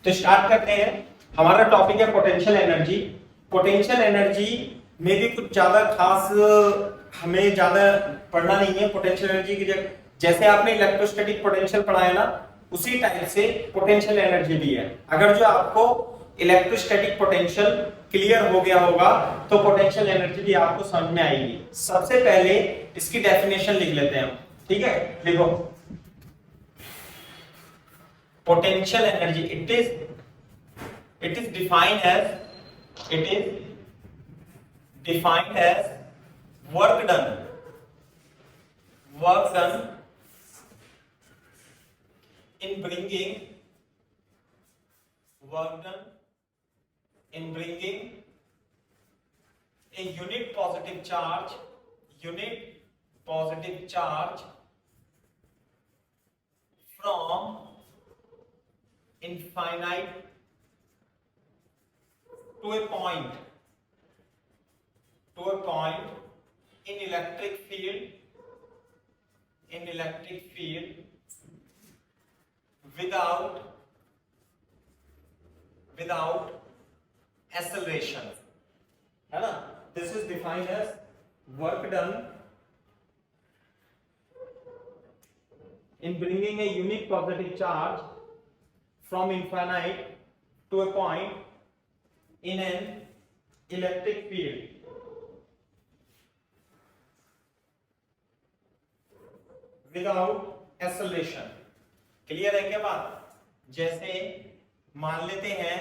तो स्टार्ट करते हैं। हमारा टॉपिक है पोटेंशियल एनर्जी। पोटेंशियल एनर्जी में भी कुछ ज्यादा खास हमें ज्यादा पढ़ना नहीं है। पोटेंशियल एनर्जी की जैसे आपने इलेक्ट्रोस्टैटिक पोटेंशियल पढ़ा है ना, उसी टाइप से पोटेंशियल एनर्जी भी है। अगर जो आपको इलेक्ट्रोस्टैटिक पोटेंशियल क्लियर हो गया होगा तो पोटेंशियल एनर्जी भी आपको समझ में आएगी। सबसे पहले इसकी डेफिनेशन लिख लेते हैं हम, ठीक है? लिखो potential energy. It is defined as work done in bringing a unit positive charge from infinite to a point in electric field without acceleration, है ना? This is defined as work done in bringing a unique positive charge from infinite to a point in an electric field without acceleration. Clear है क्या बात? जैसे मान लेते हैं,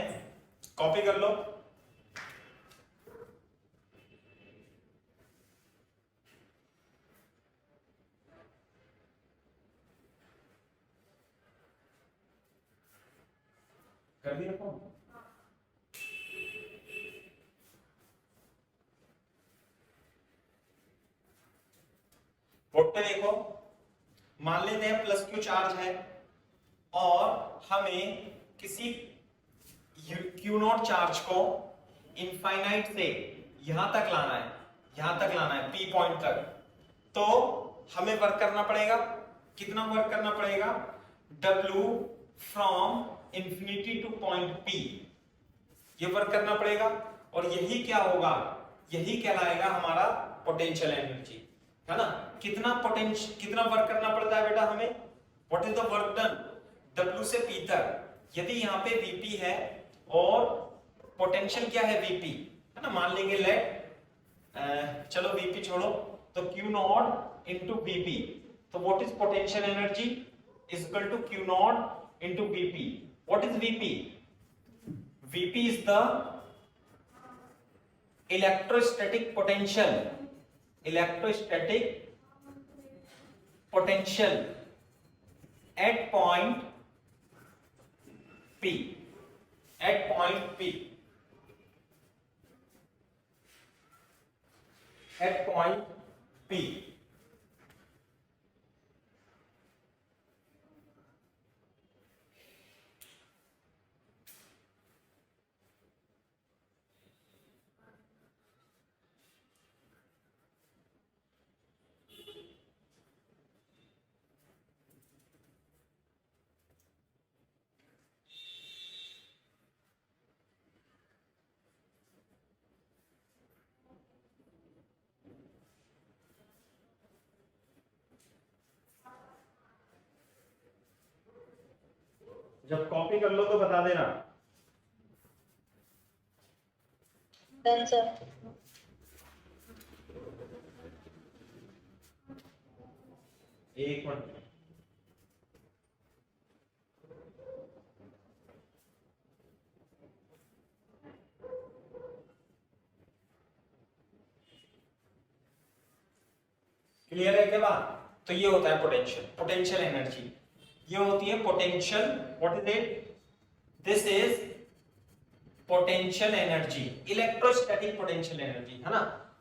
copy कर लो, कर दिया कौन? बोर्ड पे देखो, मान लेते हैं प्लस क्यू चार्ज है और हमें किसी क्यू नॉट चार्ज को इनफाइनाइट से यहां तक लाना है पी पॉइंट तक। तो हमें वर्क करना पड़ेगा। कितना वर्क करना पड़ेगा? W from infinity to point P, ये वर्क करना पड़ेगा। और यही क्या होगा? यही कहलाएगा हमारा पोटेंशियल एनर्जी, है ना? कितना वर्क करना पड़ता है बेटा हमें? What is the work done? W से P तक। यदि यहाँ पे Vp है और पोटेंशियल क्या है? Vp, है ना? मान लेंगे चलो Vp छोड़ो, तो Q नॉट इंटू Vp। तो what is potential energy? Is equal to Q naught into Vp। What is VP? VP is the electrostatic potential at point P. At point P. जब copy कर लो तो बता देना। Done sir. एक minute, clear है क्या बात? तो ये होता है पोटेंशियल एनर्जी। ये होती है potential. What is it? This is potential energy, electrostatic potential energy, है ना?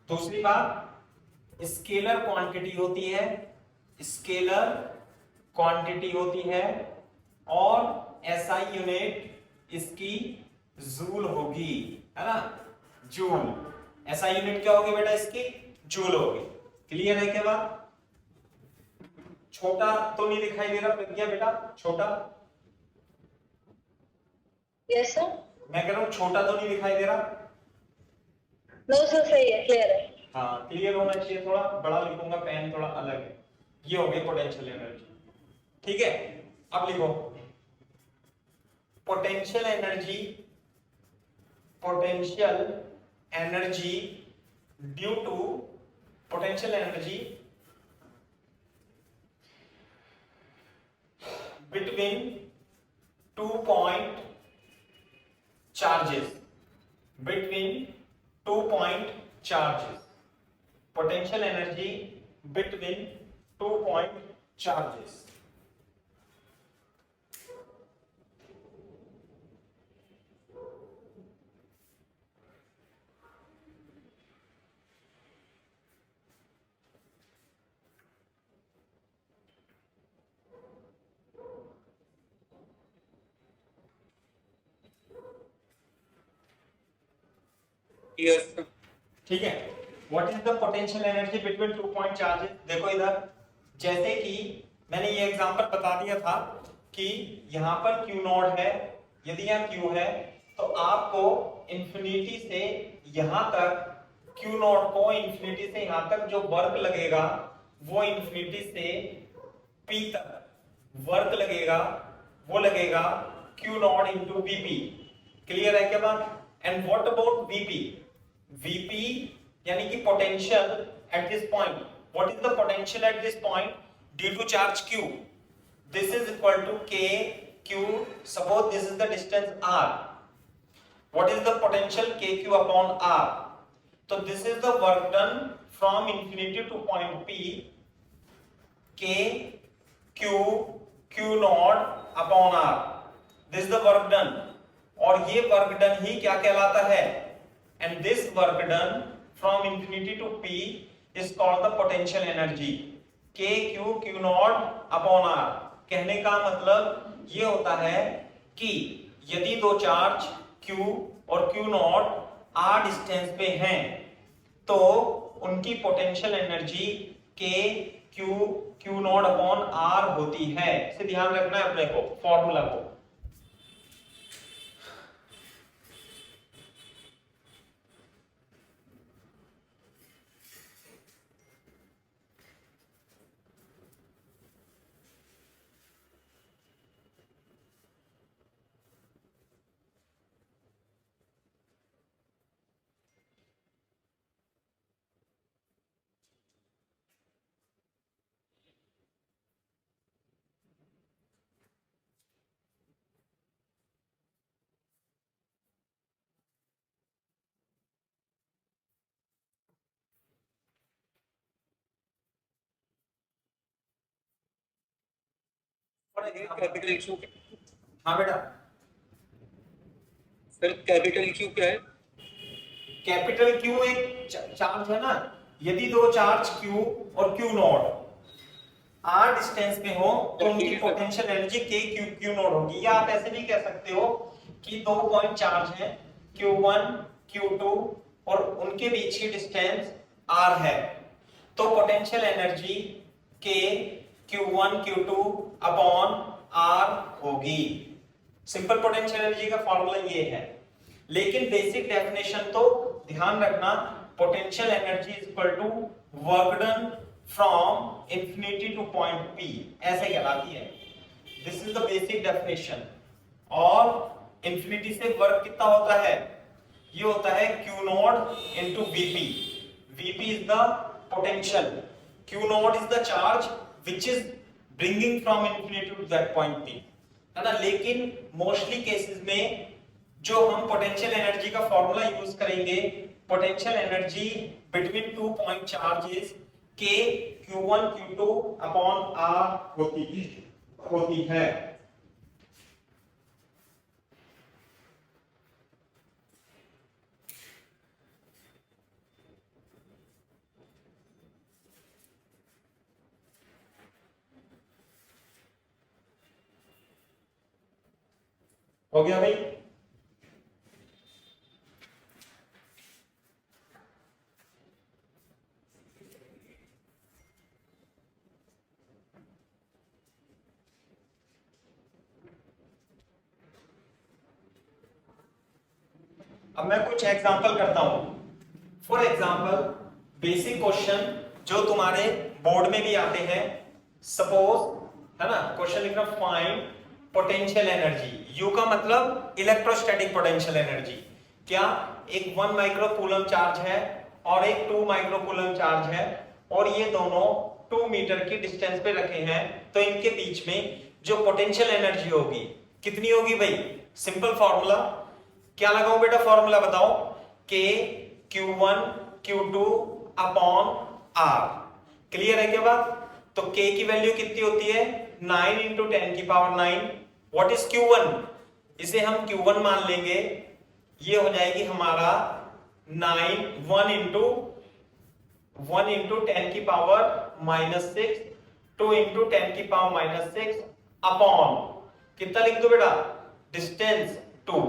दूसरी बात, स्केलर क्वांटिटी होती है और एसआई यूनिट इसकी जूल होगी, है ना? जूल। एसआई यूनिट क्या होगी बेटा? इसकी जूल होगी। क्लियर है क्या बात? छोटा तो नहीं दिखाई दे रहा क्या बेटा? छोटा यस सर। मैं कह रहा हूँ छोटा तो नहीं दिखाई दे रहा? नो सर, सही है, क्लियर है। हाँ क्लियर होना चाहिए, थोड़ा बड़ा लिखूंगा, पेन थोड़ा अलग है। ये हो गई पोटेंशियल एनर्जी, ठीक है। अब लिखो potential energy, potential energy due to, potential energy between 2 point charges, between 2 point charges, potential energy between 2 point charges. Yes sir. ठीक है, what is the potential energy between 2 point charges? देखो इधर, जैसे कि मैंने ये एग्जांपल बता दिया था कि यहाँ पर Q नॉट है, यदि यहाँ Q है तो आपको इंफिनिटी से यहाँ तक, Q नॉट को इंफिनिटी से यहाँ तक जो वर्क लगेगा वो इंफिनिटी से P तक वर्क लगेगा, वो लगेगा Q naught into Vp। Clear है क्या बात? And what about Vp? Vp यानी कि potential at this point, what is the potential at this point due to charge Q? This is equal to K Q, suppose this is the distance R, what is the potential KQ upon R? तो this is the work done from infinity to point P, K Q Q naught upon R, this is the work done. और ये work done ही क्या कहलाता है? And this work done from infinity to P is called the potential energy, K Q Q naught upon R। कहने का मतलब ये होता है कि यदि दो चार्ज Q और Q नॉट R डिस्टेंस पे हैं तो उनकी potential energy K Q Q naught upon R होती है। इसे ध्यान रखना है अपने को, फॉर्मूला को। कैपिटल क्यू, हाँ बेटा, सर कैपिटल क्यू क्या है? कैपिटल Q एक चार्ज है ना, यदि दो चार्ज Q और Q नॉट R डिस्टेंस में हो तो उनकी potential energy K Q Q not होगी। या आप ऐसे भी कह सकते हो कि दो पॉइंट चार्ज हैं Q1 Q2 और उनके बीच की डिस्टेंस R है, तो potential energy K Q1 Q2 upon R होगी। सिंपल पोटेंशियल एनर्जी का फॉर्मूला ये है, लेकिन बेसिक डेफिनेशन तो ध्यान रखना, potential energy is equal to work done from infinity to point P, ऐसे कहलाती है। This is the basic definition. और इंफिनिटी से वर्क कितना होता है? ये होता है Q naught into Vp। Vp is the potential, Q naught is the charge which is bringing from infinity to that point P, है ना। लेकिन मोस्टली केसेस में जो हम पोटेंशियल एनर्जी का फॉर्मूला यूज करेंगे, potential energy between 2 point charges K Q1 Q2 upon R होती है। हो गया भाई? अब मैं कुछ एग्जांपल करता हूं। फॉर एग्जांपल बेसिक क्वेश्चन जो तुम्हारे बोर्ड में भी आते हैं, सपोज है ना, क्वेश्चन लिखना फाइंड पोटेंशियल एनर्जी। यू का मतलब इलेक्ट्रोस्टैटिक पोटेंशियल एनर्जी। क्या एक 1 माइक्रो कूलम चार्ज है और एक 2 माइक्रो कूलम चार्ज है और ये दोनों 2 मीटर की डिस्टेंस पे रखे हैं, तो इनके बीच में जो पोटेंशियल एनर्जी होगी कितनी होगी भाई? सिंपल फॉर्मूला क्या लगाऊं बेटा? फॉर्मूला बताओ। K Q1 Q2 upon R। Clear है क्या बात? तो K की वैल्यू कितनी होती है? 9 इंटू 10 की पावर 9। What is Q1? इसे हम Q1 मान लेंगे। ये हो जाएगी हमारा 1 इंटू 10 की पावर -6, 2 इंटू 10 की पावर -6 अपॉन कितना लिख दो बेटा? डिस्टेंस 2।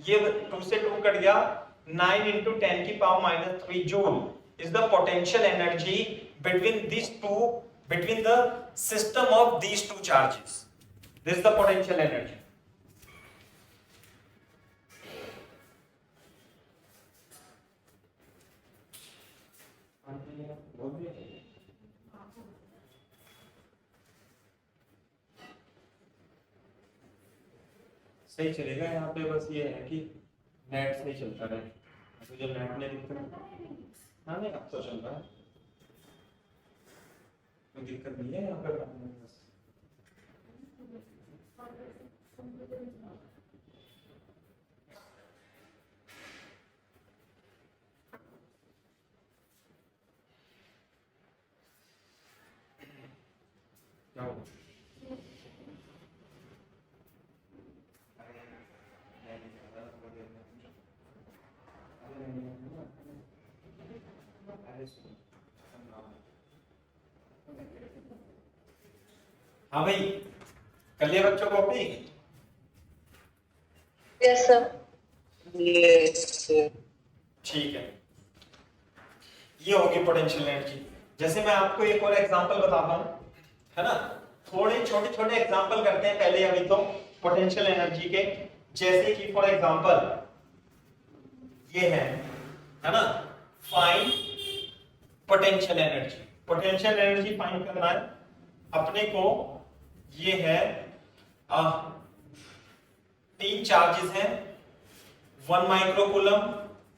ये 2 से 2 कट गया। 9 इंटू 10 की power -3 joule is the potential energy between the system of these two charges. This is the potential energy. सही चलेगा यहाँ पे, बस ये है कि नेट सही चलता रहे। तो जो नेट में दिक्कत, हाँ नहीं अब तो चल रहा है, कोई दिक्कत नहीं है यहाँ पे। बस क्या होगा? हाँ भाई, कर लिया बच्चों कॉपी? Yes sir. ठीक है, ये होगी पोटेंशियल एनर्जी। जैसे मैं आपको एक और एग्जांपल बताता हूं, है ना। थोड़े छोटे छोटे एग्जांपल करते हैं पहले अभी तो पोटेंशियल एनर्जी के। जैसे कि फॉर एग्जांपल ये है ना, find potential energy. Potential energy find करना है अपने को। ये है 3 चार्जेस हैं, 1 माइक्रोकूलम,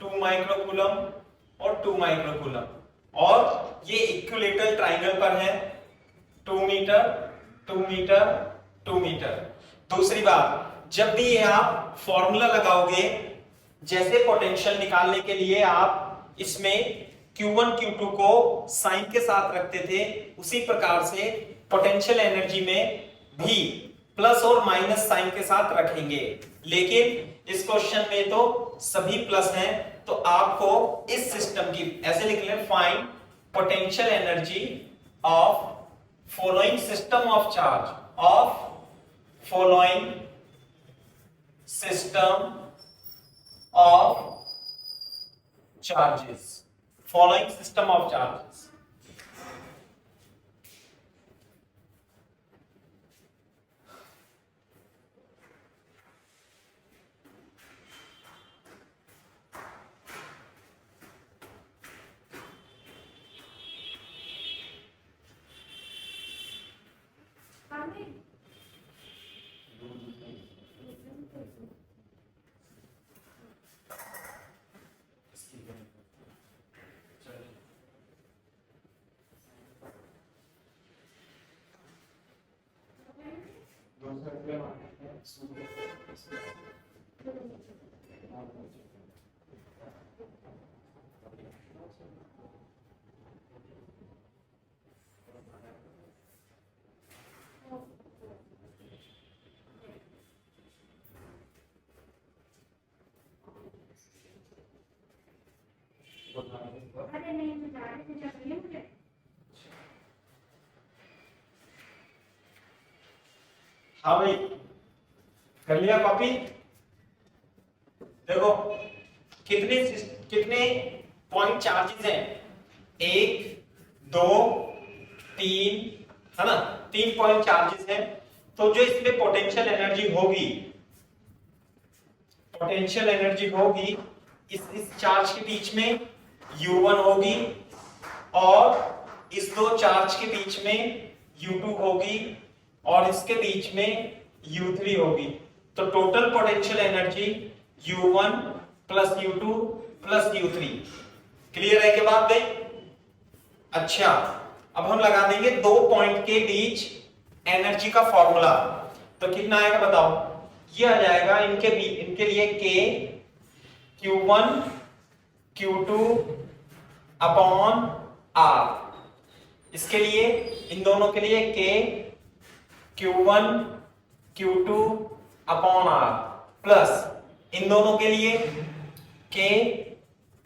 2 माइक्रोकूलम और 2 माइक्रोकूलम, और ये इक्विलेटरल ट्राइंगल पर है। 2 मीटर 2 मीटर 2 मीटर। दूसरी बात, जब भी ये आप फॉर्मूला लगाओगे, जैसे पोटेंशियल निकालने के लिए आप इसमें Q1 Q2 को साइन के साथ रखते थे, उसी प्रकार से पोटेंशियल एनर्जी में भी प्लस और माइनस साइन के साथ रखेंगे। लेकिन इस क्वेश्चन में तो सभी प्लस हैं, तो आपको इस सिस्टम की ऐसे लिख लें, find potential energy of following system of charge, of following system of charges, following system of charges. हाँ भाई, कर लिया कॉपी? देखो कितने पॉइंट चार्जेस हैं, 1 2 3, है ना, 3 पॉइंट चार्जेस हैं। तो जो इसमें पोटेंशियल एनर्जी होगी इस चार्ज के बीच में U1 होगी और इस दो चार्ज के बीच में U2 होगी और इसके बीच में U3 होगी। तो total potential energy U1 plus U2 plus U3। Clear है के बात भाई? अच्छा, अब हम लगा देंगे दो पॉइंट के बीच एनर्जी का फॉर्मूला। तो कितना आएगा बताओ? ये आ जाएगा इनके लिए K Q1 Q2 upon R। इसके लिए इन दोनों के लिए K Q1 Q2 upon R plus इन दोनों के लिए K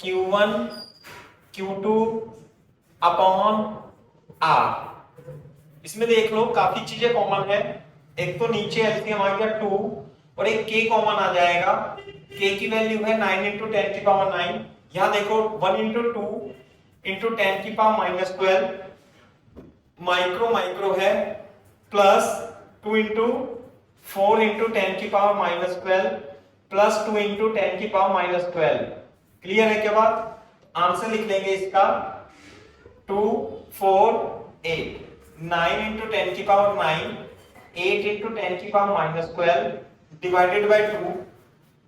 Q1 Q2 upon R। इसमें देख लो काफी चीजें कॉमन है। एक तो नीचे एलसीएम आ गया 2 और एक K कॉमन आ जाएगा। K की वैल्यू है 9 इंटू 10 की पावर 9। यहां देखो 1 इंटू 2 इंटू 10 की पावर माइनस 12 माइक्रो माइक्रो है प्लस 2 इंटू 4 इंटू 10 की पावर माइनस 12 प्लस 2 इंटू 10 की पावर माइनस 12। क्लियर है क्या बात? आंसर लिख लेंगे इसका 2 4 8 9 इंटू 10 की पावर 9 8 इंटू 10 की पावर माइनस 12 डिवाइडेड बाय 2।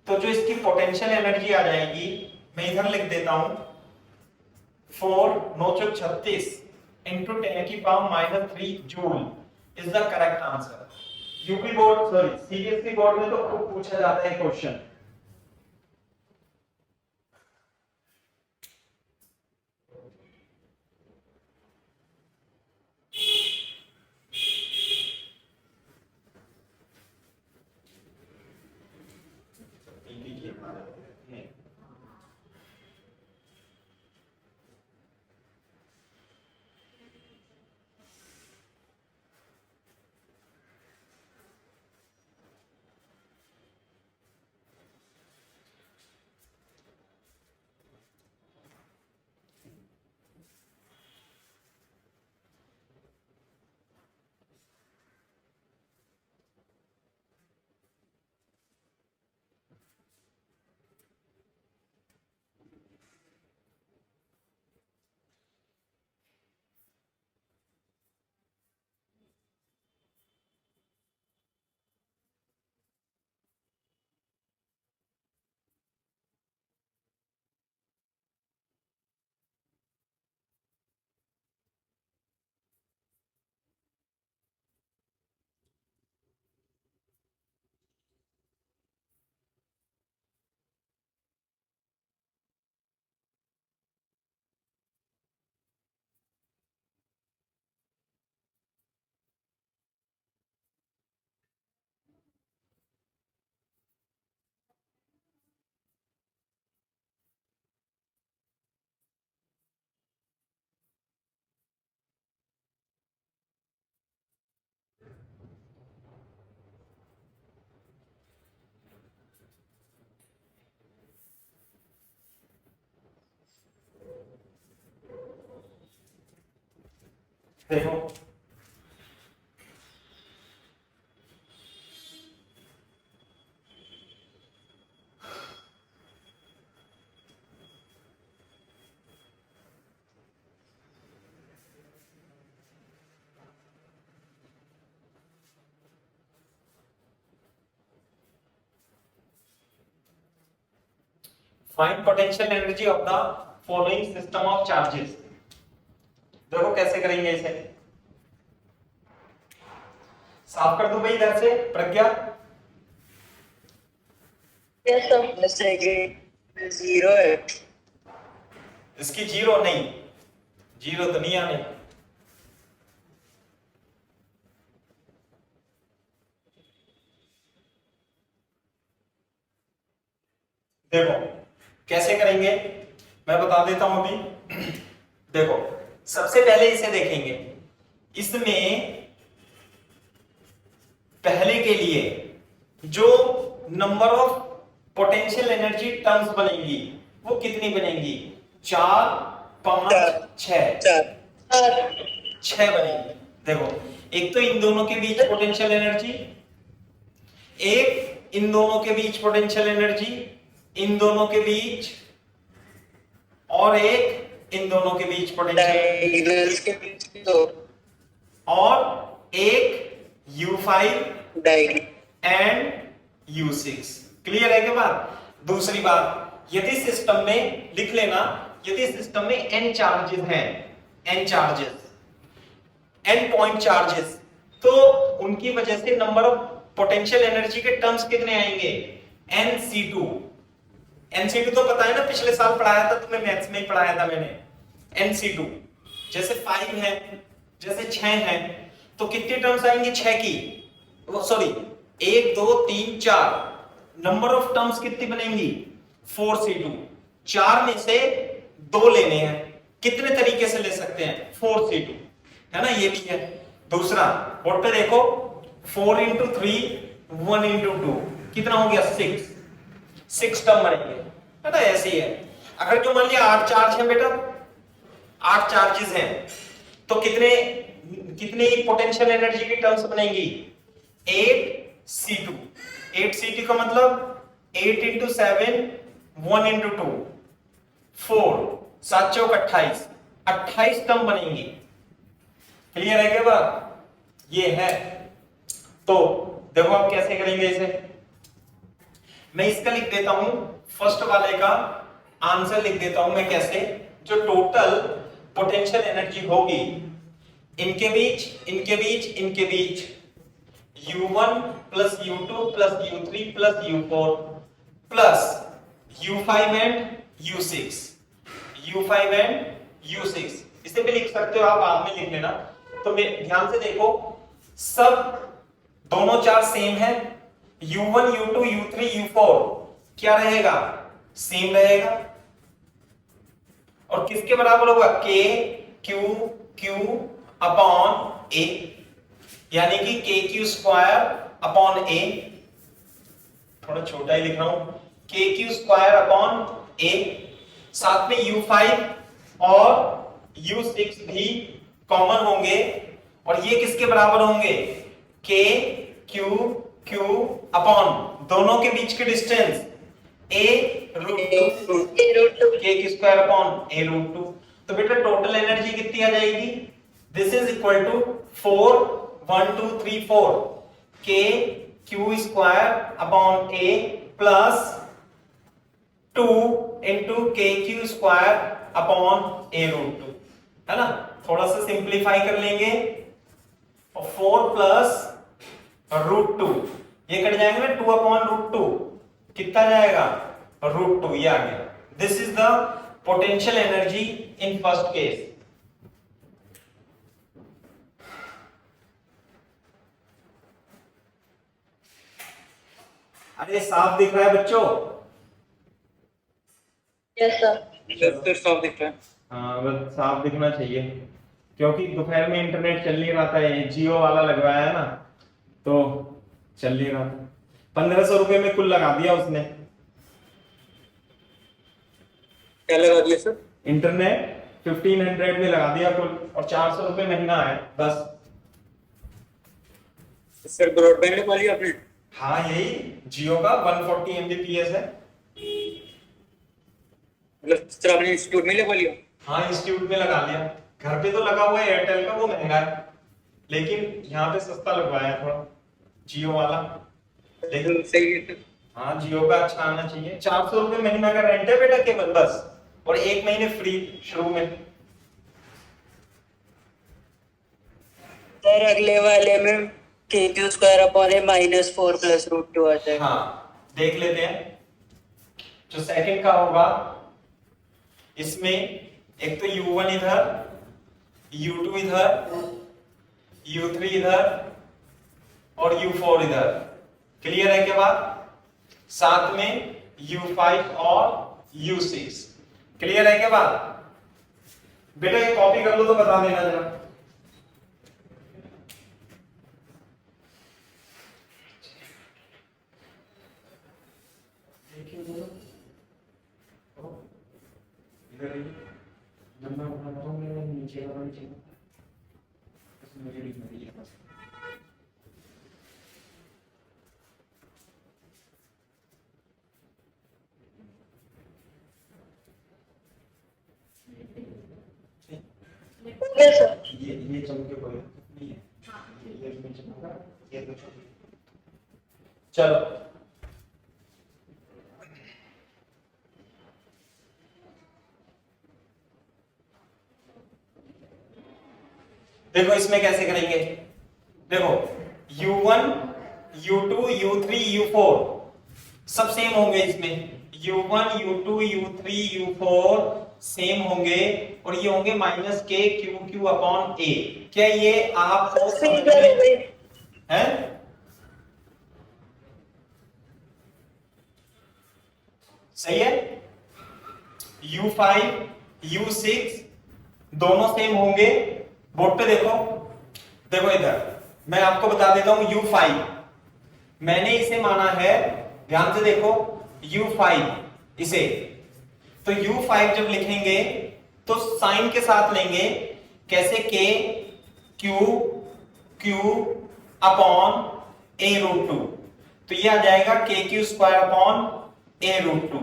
तो जो इसकी पोटेंशियल एनर्जी आ जाएगी मैं इधर लिख देता हूं 4 9 36 इंटू 10 की power minus 3 joule is the correct answer. UP board sorry CBSE board में तो खूब पूछा जाता है क्वेश्चन। देखो find potential energy of the following system of charges. देखो कैसे करेंगे इसे। साफ कर दूं भाई इधर से प्रज्ञा? Yes sir. जीरो है। इसकी जीरो नहीं, जीरो तो नहीं आने। देखो कैसे करेंगे मैं बता देता हूं अभी। देखो सबसे पहले इसे देखेंगे। इसमें पहले के लिए जो number of potential energy terms बनेंगी वो कितनी बनेंगी? 4 5 6 6 बनेगी। देखो एक तो इन दोनों के बीच पोटेंशियल एनर्जी, एक इन दोनों के बीच पोटेंशियल एनर्जी, इन दोनों के बीच और एक इन दोनों के बीच पोटेंशियल, डायगोनल्स के बीच की दो और एक U5 diagonal and U6। Clear है के बात? दूसरी बात, यदि सिस्टम में लिख लेना, यदि सिस्टम में n चार्जेस हैं, n charges, n point charges, तो उनकी वजह से नंबर ऑफ पोटेंशियल एनर्जी के टर्म्स कितने आएंगे? nc2। nc2 तो पता है ना, पिछले साल पढ़ाया था तुम्हें, मैथ्स में ही पढ़ाया था मैंने। nc2 जैसे 5 है, जैसे 6 है, तो कितनी टर्म्स आएंगी? 6 की, सॉरी 1 2 3 4, नंबर ऑफ टर्म्स कितनी बनेंगी? 4c2। 4 में से 2 लेने हैं, कितने तरीके से ले सकते हैं? 4c2, है ना, ये भी है। दूसरा बोर्ड पे देखो, 4 इंटू 3 1 इंटू 2 कितना हो गया? 6 टर्म बनेंगे, है ना, ऐसे ही है। अगर जो मान लिया 8 चार्ज है बेटा, 8 चार्जेस हैं, तो कितने कितने पोटेंशियल एनर्जी की टर्म्स बनेंगी? 8c2। 8c2 का मतलब 8 इंटू 7 1 इंटू 2 4, 7 चौक 28, 28 टर्म बनेंगी। क्लियर है क्या बात? ये है। तो देखो आप कैसे करेंगे इसे, मैं इसका लिख देता हूं, फर्स्ट वाले का आंसर लिख देता हूं मैं कैसे। जो टोटल पोटेंशियल एनर्जी होगी इनके बीच, इनके बीच, इनके बीच, U1 plus U2 plus U3 plus U4 plus U5 and U6, U5 and U6, इसे भी लिख सकते हो आप, बाद में लिख लेना। तो ध्यान से देखो, सब दोनों चार्ज सेम है, U1 U2 U3 U4 क्या रहेगा? सेम रहेगा। और किसके बराबर होगा? K Q Q upon A, यानी कि KQ स्क्वायर अपॉन A, थोड़ा छोटा ही लिख रहा हूं, KQ स्क्वायर अपॉन A। साथ में U5 और U6 भी कॉमन होंगे, और ये किसके बराबर होंगे? K Q Q अपॉन दोनों के बीच के डिस्टेंस A रूट 2, K की स्क्वायर अपॉन A रूट 2। तो बेटा टोटल एनर्जी कितनी आ जाएगी? This is equal to 4 1 2 3 4 K Q square upon A plus 2 into KQ square upon A root 2, है ना। थोड़ा सा सिंप्लीफाई कर लेंगे, और 4 प्लस रूट 2, ये कट जाएंगे ना, 2 अपॉन रूट 2 कितना जाएगा? रूट 2, ये आ गया। This is the potential energy in first case. अरे साफ दिख रहा है बच्चों? Yes sir. सर साफ दिख रहा है। हाँ बस साफ दिखना चाहिए, क्योंकि दोपहर में इंटरनेट चल नहीं रहा था, ये जियो वाला लगवाया है ना, तो चल नहीं रहा था। 1500 रुपए में कुल लगा दिया उसने क्या लगा दिया सर? इंटरनेट 1500 में लगा दिया कुल, और 400 रुपए महीना है बस। सर ब्रॉडबैंड लगवा लिया आपने? हाँ यही जियो का 140 Mbps है। मतलब सर आपने इंस्टीट्यूट में लगवा लिया? हाँ इंस्टीट्यूट में लगा लिया, घर पे तो लगा हुआ है एयरटेल का, वो महंगा है, लेकिन यहाँ पे सस्ता लगवाया थोड़ा जियो वाला। लेकिन सही है सर। हाँ जियो का अच्छा आना चाहिए। 400 रुपए महीना का रेंट है बेटा केवल, बस, और 1 महीने फ्री शुरू में। सर अगले वाले में KQ square upon A minus 4 plus root 2 आ जाएगा। हाँ देख लेते हैं, जो सेकंड का होगा इसमें एक तो U1 इधर, U2 इधर, U3 इधर और U4 इधर। क्लियर है क्या बात? साथ में U5 और U6। क्लियर है क्या बात? बेटा ये कॉपी कर लो तो बता देना जरा। इधर नंबर बनाता हूं मैं, नीचे वाला नीचे इसमें मुझे लिखना दीजिए बस। गया सर। ये चमके कोई नहीं है, ये इसमें चमका, ये तो छोटी। चलो देखो इसमें कैसे करेंगे। देखो U1 U2 U3 U4 सब सेम होंगे इसमें। U1 U2 U3 U4 same होंगे और ये होंगे माइनस के क्यू क्यू अपॉन ए। क्या ये आपको समझ में है? सही है। U5 U6 दोनों सेम होंगे। बोर्ड पे देखो, देखो इधर मैं आपको बता देता हूं। U5 मैंने इसे माना है, ध्यान से देखो U5 इसे, तो U5 जब लिखेंगे तो साइन के साथ लेंगे। कैसे? K Q अपॉन A√2, तो ये आ जाएगा KQ square upon A√2।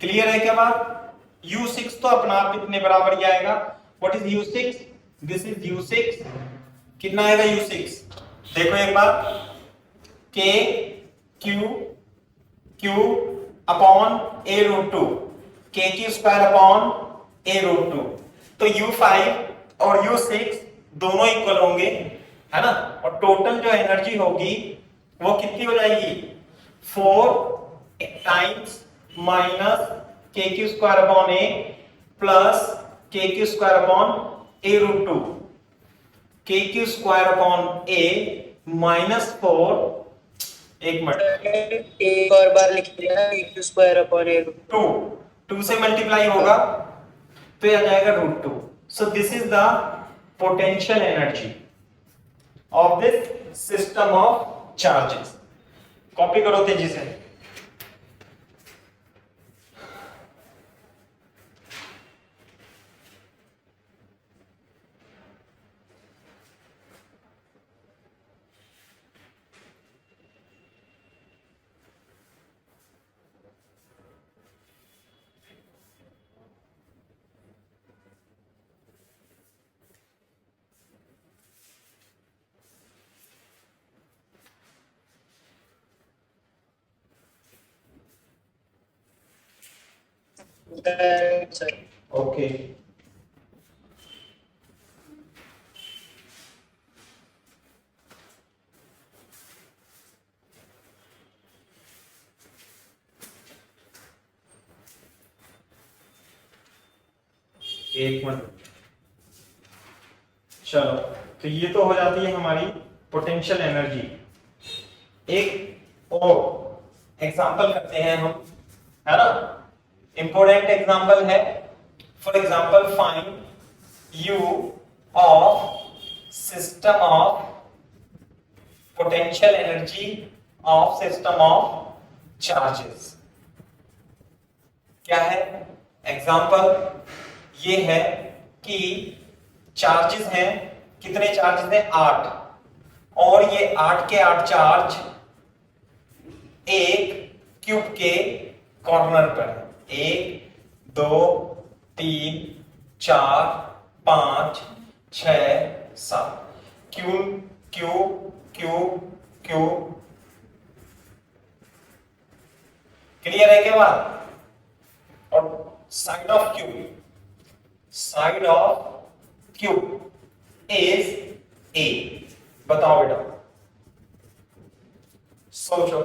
Clear है क्या बात? U6 तो अपना आप इतने बराबर ही आएगा। What is U6? This is U6। कितना आएगा U6? देखो एक बार, K Q upon A√2, KQ square upon A√2। तो U5 और U6 दोनों इक्वल होंगे, है ना? और टोटल जो एनर्जी होगी वो कितनी हो जाएगी? 4 times minus KQ square upon A plus KQ square upon A√2। KQ square upon A minus 4, एक मिनट, एक और बार लिख दिया क्यू स्क्वायर अपॉन ए रूट 2 से मल्टीप्लाई होगा तो ये आ जाएगा √2। So this is the potential energy of this system of charges. Copy करो तेजी से। सर। ओके एक मिनट, चलो तो ये तो हो जाती है हमारी पोटेंशियल एनर्जी। एक और एग्जांपल करते हैं हम, है ना? इंपॉर्टेंट एग्जांपल है। For example find you of system of potential energy of system of charges. क्या है एग्जांपल? ये है कि चार्जेस हैं, कितने चार्जेस हैं? 8, और ये 8 के 8 चार्ज एक क्यूब के कॉर्नर पर है। 1 2 3 4 5 6 7 Q Q Q Q. Clear है क्या बात? और side of cube, side of cube is a. बताओ बेटा, सोचो।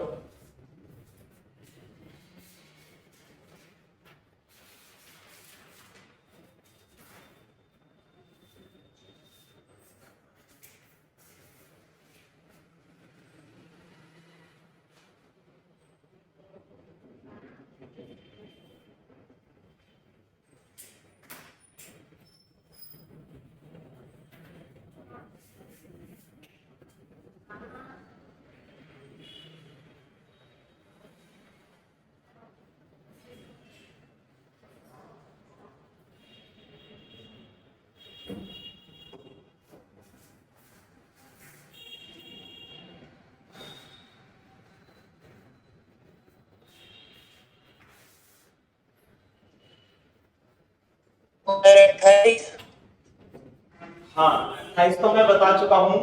हाँ 28 तो मैं बता चुका हूं,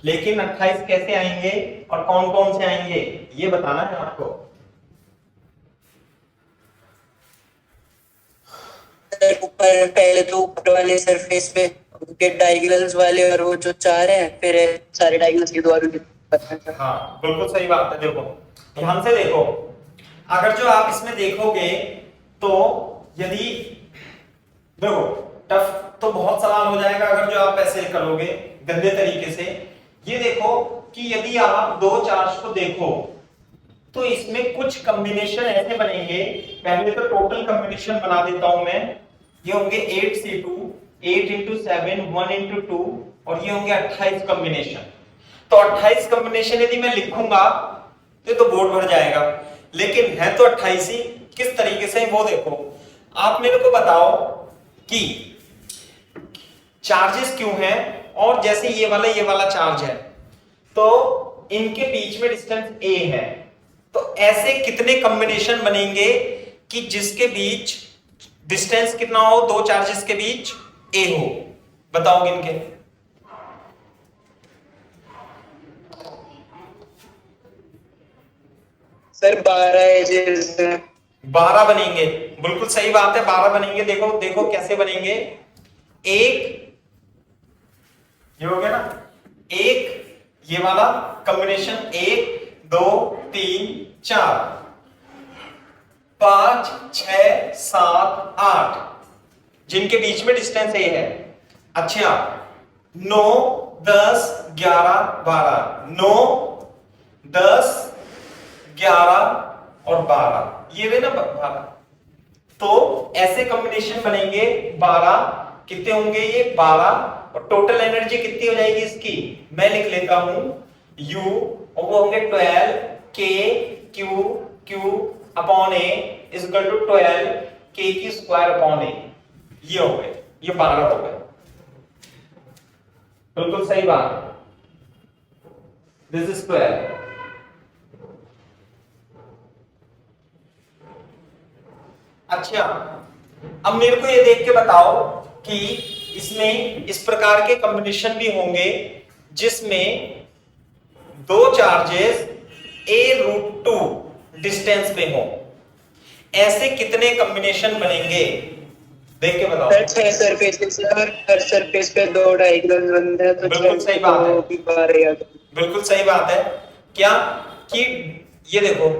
लेकिन 28 कैसे आएंगे और कौन कौन से आएंगे ये बताना है आपको। ऊपर पहले तो ऊपर वाले सरफेस पे उनके डायगोनल्स वाले और वो जो चार हैं, फिर सारे डायगोनल्स के द्वारा हाँ बिल्कुल सही बात है। देखो ध्यान से देखो, अगर जो आप इसमें देखोगे तो यदि देखो टफ तो बहुत सवाल हो जाएगा अगर जो आप ऐसे करोगे गंदे तरीके से। ये देखो कि यदि आप दो चार्ज को देखो तो इसमें कुछ कॉम्बिनेशन ऐसे बनेंगे, पहले तो टोटल कॉम्बिनेशन बना देता हूं मैं। ये होंगे 8C2 8 into 7 1 into 2 और ये होंगे 28 कॉम्बिनेशन। तो 28 कॉम्बिनेशन यदि मैं लिखूंगा तो बोर्ड भर जाएगा, लेकिन है तो 28 ही, किस तरीके से वो देखो। आप मेरे को बताओ कि चार्जेस क्यों हैं, और जैसे ये वाला चार्ज है तो इनके बीच में डिस्टेंस a है, तो ऐसे कितने कॉम्बिनेशन बनेंगे कि जिसके बीच डिस्टेंस कितना हो, दो चार्जेस के बीच a हो, बताओ गिन के। सर 12 एजेस 12 बनेंगे, बिल्कुल सही बात है 12 बनेंगे। देखो देखो कैसे बनेंगे, एक ये हो गया ना, एक ये वाला कॉम्बिनेशन 1 2 3 4 5 6 7 8 जिनके बीच में डिस्टेंस ए है। अच्छा 9 10 11 12 9 10 11 और 12 ये रहे ना 12, तो ऐसे कॉम्बिनेशन बनेंगे 12। कितने होंगे ये 12, और टोटल एनर्जी कितनी हो जाएगी इसकी, मैं लिख लेता हूं U, और वो होंगे 12 K Q Q upon A is equal to 12 K की स्क्वायर अपॉन A। ये हो गए, ये 12 हो गए, बिल्कुल सही बात। This is 12। अच्छा अब मेरे को ये देख के बताओ कि इसमें इस प्रकार के कॉम्बिनेशन भी होंगे जिसमें दो चार्जेस a√2 डिस्टेंस पे हो, ऐसे कितने कॉम्बिनेशन बनेंगे देख के बताओ। सर 6 सरफेसेस और हर सरफेस पे 2 डायगोनल बनते हैं, तो बिल्कुल सही बात है, 12 बिल्कुल सही बात है। क्या कि ये देखो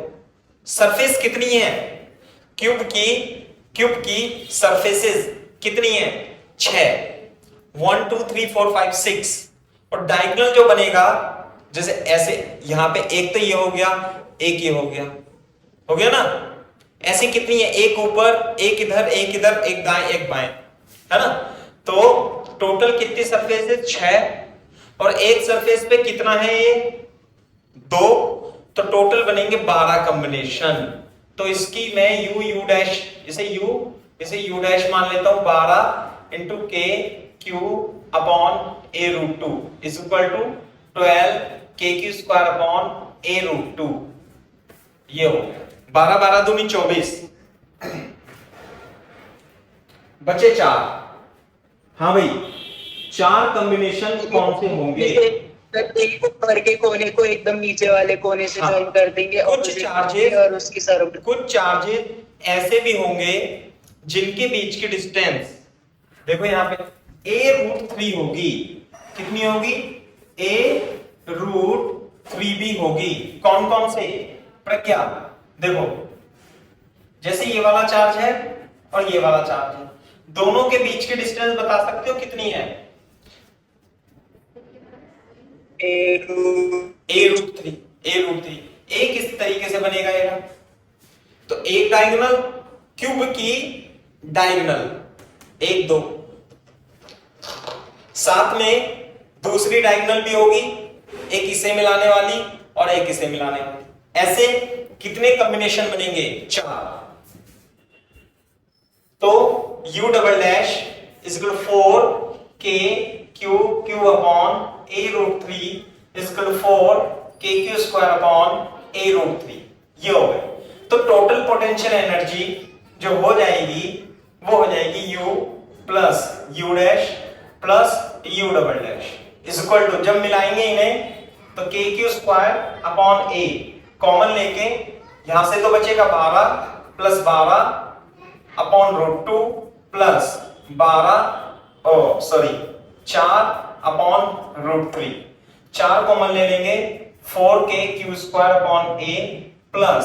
सरफेस कितनी है, क्यूब की सरफेसेस कितनी है 6 1 2 3 4 5 6, और डायगोनल जो बनेगा जैसे ऐसे यहां पे एक तो ये हो गया, एक ये हो गया ना, ऐसे कितनी है, एक ऊपर एक इधर एक दाएं एक बाएं, है ना। तो टोटल कितनी सरफेसेस 6, और एक सरफेस पे कितना है ये 2, तो टोटल बनेंगे 12 कॉम्बिनेशन। तो इसकी मैं u डैश इसे u डैश मान लेता हूं 12 into k q upon a√2 is equal to 12 k की स्क्वायर अपॉन a√2। ये हो गया 12 12 दूनी 24, बचे 4। हाँ भाई 4 कॉम्बिनेशन कौन से होंगे, एक ऊपर के कोने को एकदम नीचे वाले कोने से ज्वाइन कर देंगे, और उसकी सराउंडिंग कुछ चार्जेस ऐसे भी होंगे जिनके बीच की डिस्टेंस देखो यहां पे a√3 होगी, कितनी होगी a√3 भी होगी। कौन कौन से प्रज्ञा, देखो जैसे ये वाला चार्ज है और ये वाला चार्ज है, दोनों के बीच की डिस्टेंस बता सकते हो कितनी है, a√3 एक इस तरीके से बनेगा ये, तो एक डायगोनल क्यूब की डायगोनल 1 2, साथ में दूसरी डायगोनल भी होगी, एक इसे मिलाने वाली और एक इसे मिलाने वाली, ऐसे कितने कॉम्बिनेशन बनेंगे 4। तो u double dash is equal 4 k q q upon a√3 is equal 4 k q square upon a√3। ये हो गए, तो टोटल पोटेंशियल एनर्जी जो हो जाएगी वो हो जाएगी u plus u dash plus U double dash is equal to, जब मिलाएंगे इन्हें तो K Q square upon A common लेके यहां से तो बचेगा 12 plus 12 upon root 2 plus 12 4 upon root 3, 4 common ले लेंगे 4k Q square upon A plus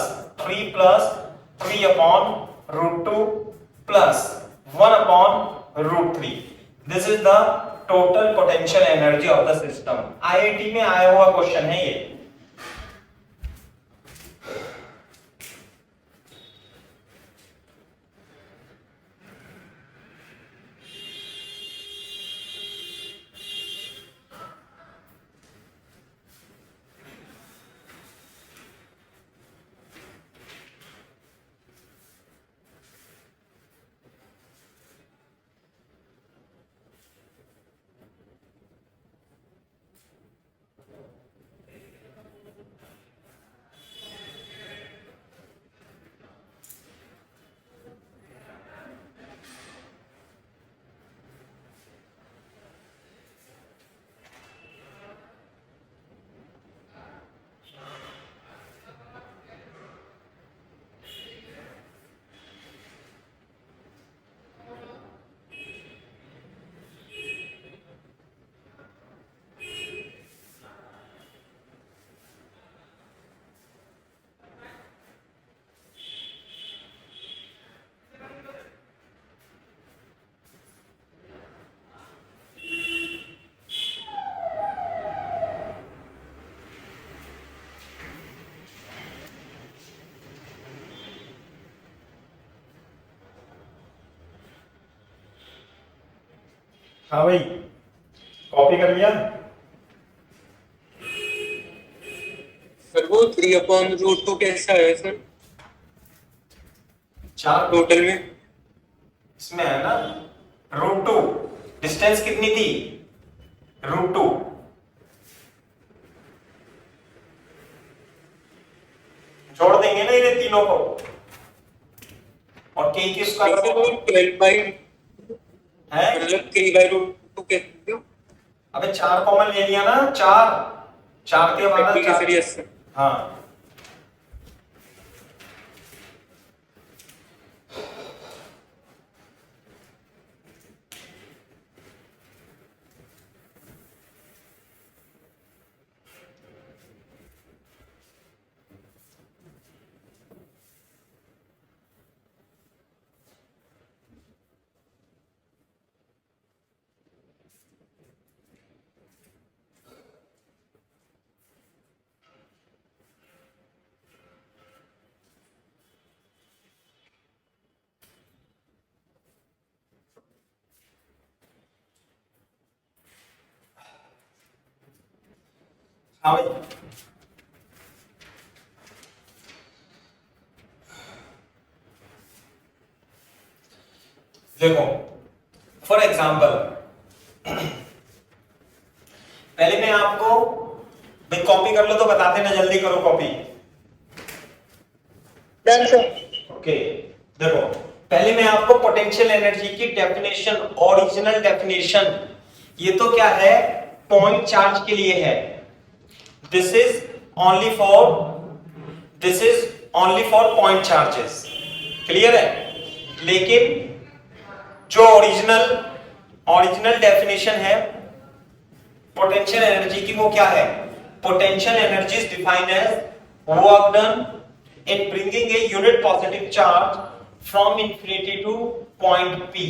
3 upon root 2 plus 1 upon root 3। This is the total potential energy of the system. IIT में आया हुआ क्वेश्चन है ये। हाँ भाई, कॉपी कर लिया? सर वो 3 अपॉन रूट 2 कैसा है सर 4 टोटल में? इसमें है ना रूट 2, डिस्टेंस कितनी थी रूट 2, जोड़ देंगे ना इन्हें तीनों को और के किसका 12 बाई है, मतलब 3 बाई रूट 2 कैसे? अबे 4 कॉमन ले लिया ना, 4 के बाद ठीक है सर, यस सर। हाँ हाँ भाई, देखो फॉर एग्जाम्पल पहले मैं आपको भाई कॉपी कर लो तो बताते ना, जल्दी करो कॉपी। Done sir. ओके देखो, पहले मैं आपको पोटेंशियल एनर्जी की डेफिनेशन, ओरिजिनल डेफिनेशन, ये तो क्या है पॉइंट चार्ज के लिए है, this is only for point charges, clear है। लेकिन जो ओरिजिनल डेफिनेशन है पोटेंशियल एनर्जी की वो क्या है, potential energy is defined as work done in bringing a unit positive charge from infinity to point P,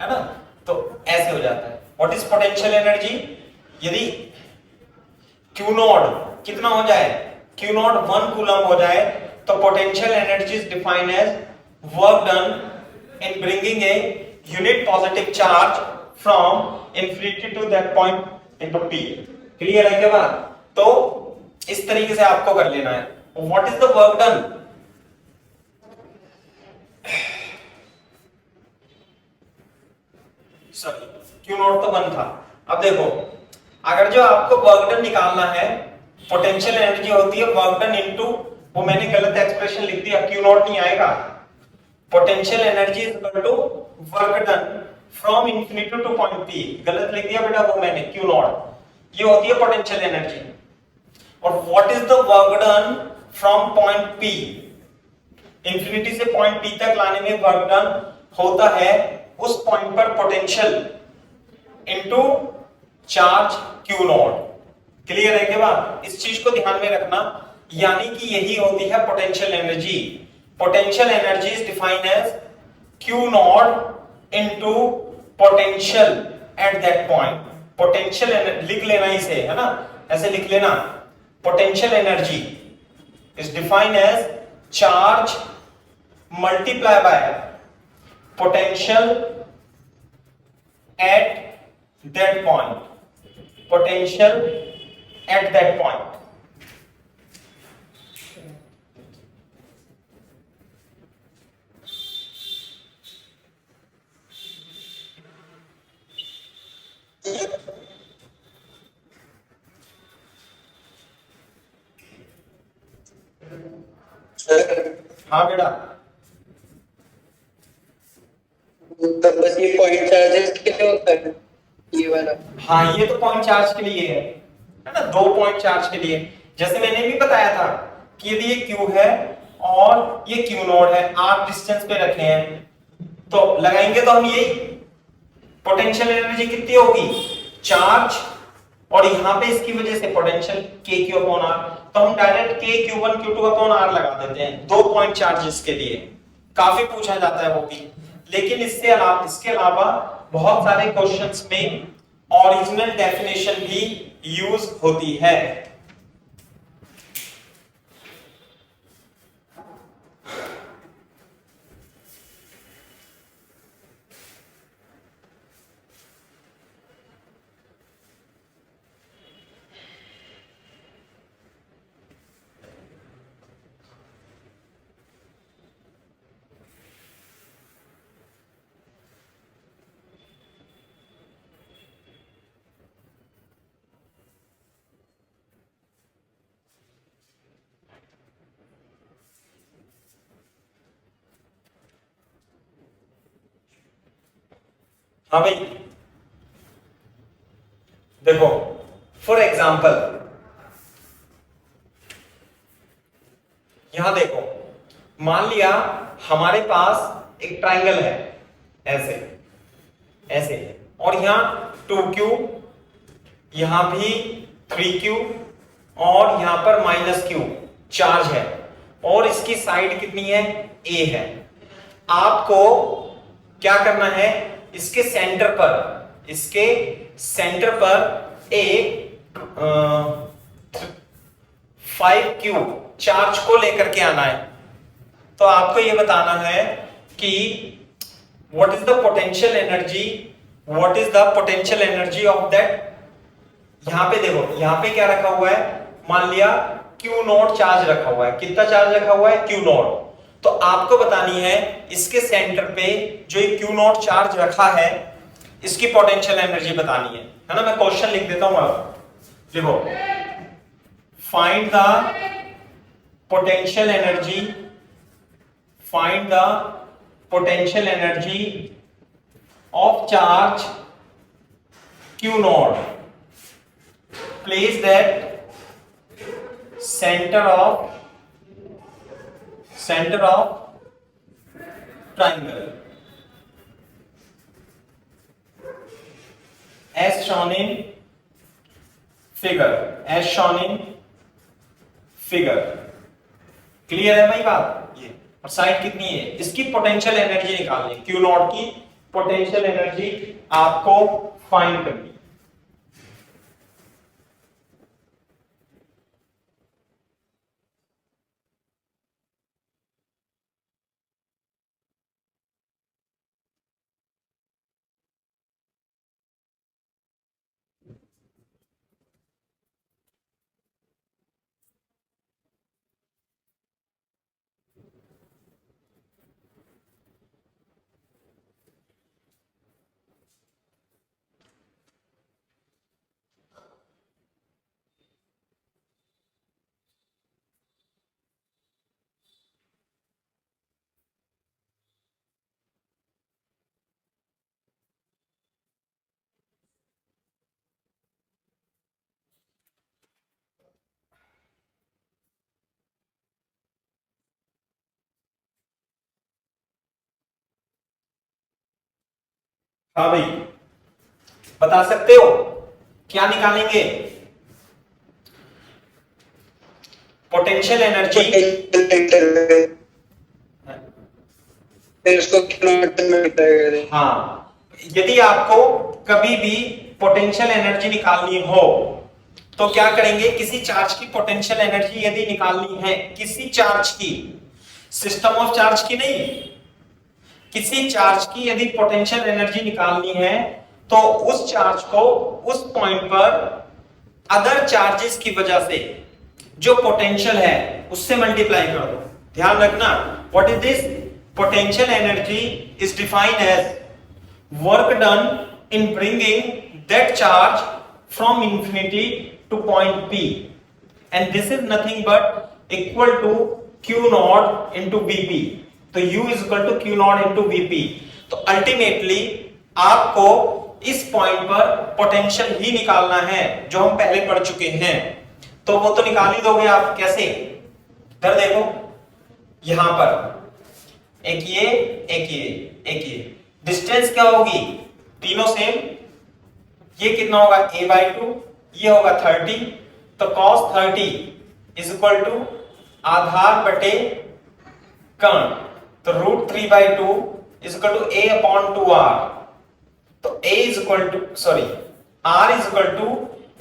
है ना। तो ऐसे हो जाता है, व्हाट इज पोटेंशियल एनर्जी, यदि Q नॉट कितना हो जाए, Q नॉट 1 कूलम हो जाए तो potential energy is defined as work done in bringing a unit positive charge from infinity to that point into P, clear है क्या बात। तो इस तरीके से आपको कर लेना है, what is the work done, sorry Q not तो 1 था। अब देखो अगर जो आपको वर्क डन निकालना है, पोटेंशियल एनर्जी होती है वर्क डन इनटू, वो मैंने गलत एक्सप्रेशन लिख दिया, Q नॉट नहीं आएगा, potential energy is equal to work done from infinity to point P, गलत लिख दिया बेटा वो मैंने, क्यू नॉट, ये होती है पोटेंशियल एनर्जी। और what is the work done from point P, infinity से पॉइंट पी तक लाने में वर्क डन होता है उस पॉइंट पर potential into charge Q not. Clear है के बाद? इस चीज को ध्यान में रखना, यानी कि यही होती है potential energy. Potential energy is defined as Q naught into potential at that point. Potential लिख लेना इसे, है ना, ऐसे लिख लेना, potential energy is defined as charge multiply by potential at that point, potential at that point। हाँ बेटा, तो बस ये पॉइंट चार्जेस के लिए होता है ये वाला। हाँ ये तो पॉइंट चार्ज के लिए है ना, 2 पॉइंट चार्ज के लिए। जैसे मैंने भी बताया था कि यदि ये Q है और ये Q नोड है, आप डिस्टेंस पे रखे हैं, तो लगाएंगे तो हम यही पोटेंशियल एनर्जी कितनी होगी, चार्ज, और यहां पे इसकी वजह से पोटेंशियल KQ/R, तो हम डायरेक्ट KQ1 Q2/R लगा देते हैं 2 पॉइंट चार्जेस के लिए। काफी पूछा जाता है वो भी, लेकिन इसके अलावा बहुत सारे क्वेश्चंस में ओरिजिनल डेफिनेशन भी यूज होती है। हाँ भाई देखो, फॉर एग्जाम्पल यहां देखो, मान लिया हमारे पास एक ट्राइंगल है ऐसे ऐसे, और यहां 2Q, यहां भी 3Q, और यहां पर -Q चार्ज है, और इसकी साइड कितनी है, A है। आपको क्या करना है, इसके सेंटर पर एक 5Q चार्ज को लेकर के आना है। तो आपको यह बताना है कि what is the potential energy of that. यहां पे देखो, यहां पे क्या रखा हुआ है, मान लिया Q नॉट चार्ज रखा हुआ है। कितना चार्ज रखा हुआ है, Q नॉट। तो आपको बतानी है इसके सेंटर पे जो Q नॉट चार्ज रखा है, इसकी पोटेंशियल एनर्जी बतानी है ना। मैं क्वेश्चन लिख देता हूं, आप देखो, find the potential energy of charge Q not place that center of triangle as shown in figure। Clear है भाई बात? ये और साइड कितनी है, इसकी पोटेंशियल एनर्जी निकालनी, Q नॉट की पोटेंशियल एनर्जी आपको फाइंड करनी। हाँ भाई, बता सकते हो क्या निकालेंगे? पोटेंशियल एनर्जी, फिर उसको किलोमीटर में बताएगा। हाँ, यदि आपको कभी भी पोटेंशियल एनर्जी निकालनी हो तो क्या करेंगे? किसी चार्ज की पोटेंशियल एनर्जी यदि निकालनी है, किसी चार्ज की, सिस्टम ऑफ चार्ज की नहीं, किसी चार्ज की यदि पोटेंशियल एनर्जी निकालनी है तो उस चार्ज को उस पॉइंट पर अदर चार्जेस की वजह से जो पोटेंशियल है उससे मल्टीप्लाई कर दो। ध्यान रखना, what is this? Potential energy is defined as work done in bringing that charge from infinity to point P, and this is nothing but equal to Q naught into Vp। तो U is equal to Q naught into Vp। तो ultimately आपको इस point पर potential ही निकालना है जो हम पहले पढ़ चुके हैं। तो वो तो निकाल ही दोगे आप। कैसे? इधर देखो, यहां पर एक ये, एक ये, एक ये, डिस्टेंस क्या होगी? तीनों सेम। ये कितना होगा? a/2, ये होगा 30। तो cos 30 इज इक्वल टू आधार बटे कर्ण, तो √3/2 इज इक्वल टू a/2r। तो a is equal to r is equal to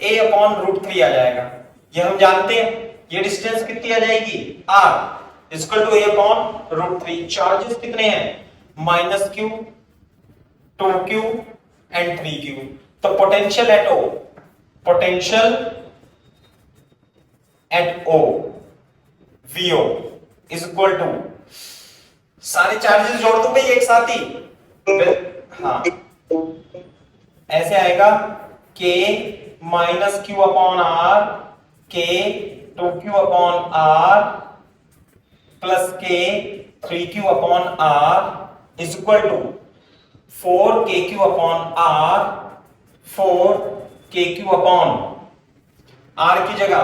a/√3 आ जाएगा। ये हम जानते हैं। ये डिस्टेंस कितनी आ जाएगी? r is equal to a/√3। Charges कितने हैं? -q, 2q and 3q। तो potential at O, potential at O VO is equal to, सारे चार्जेस जोड़ दूं भाई एक साथ ही। हाँ, ऐसे आएगा k -q/r, k 2q/r plus k 3q/r is equal to 4kq/r, 4kq/r की जगह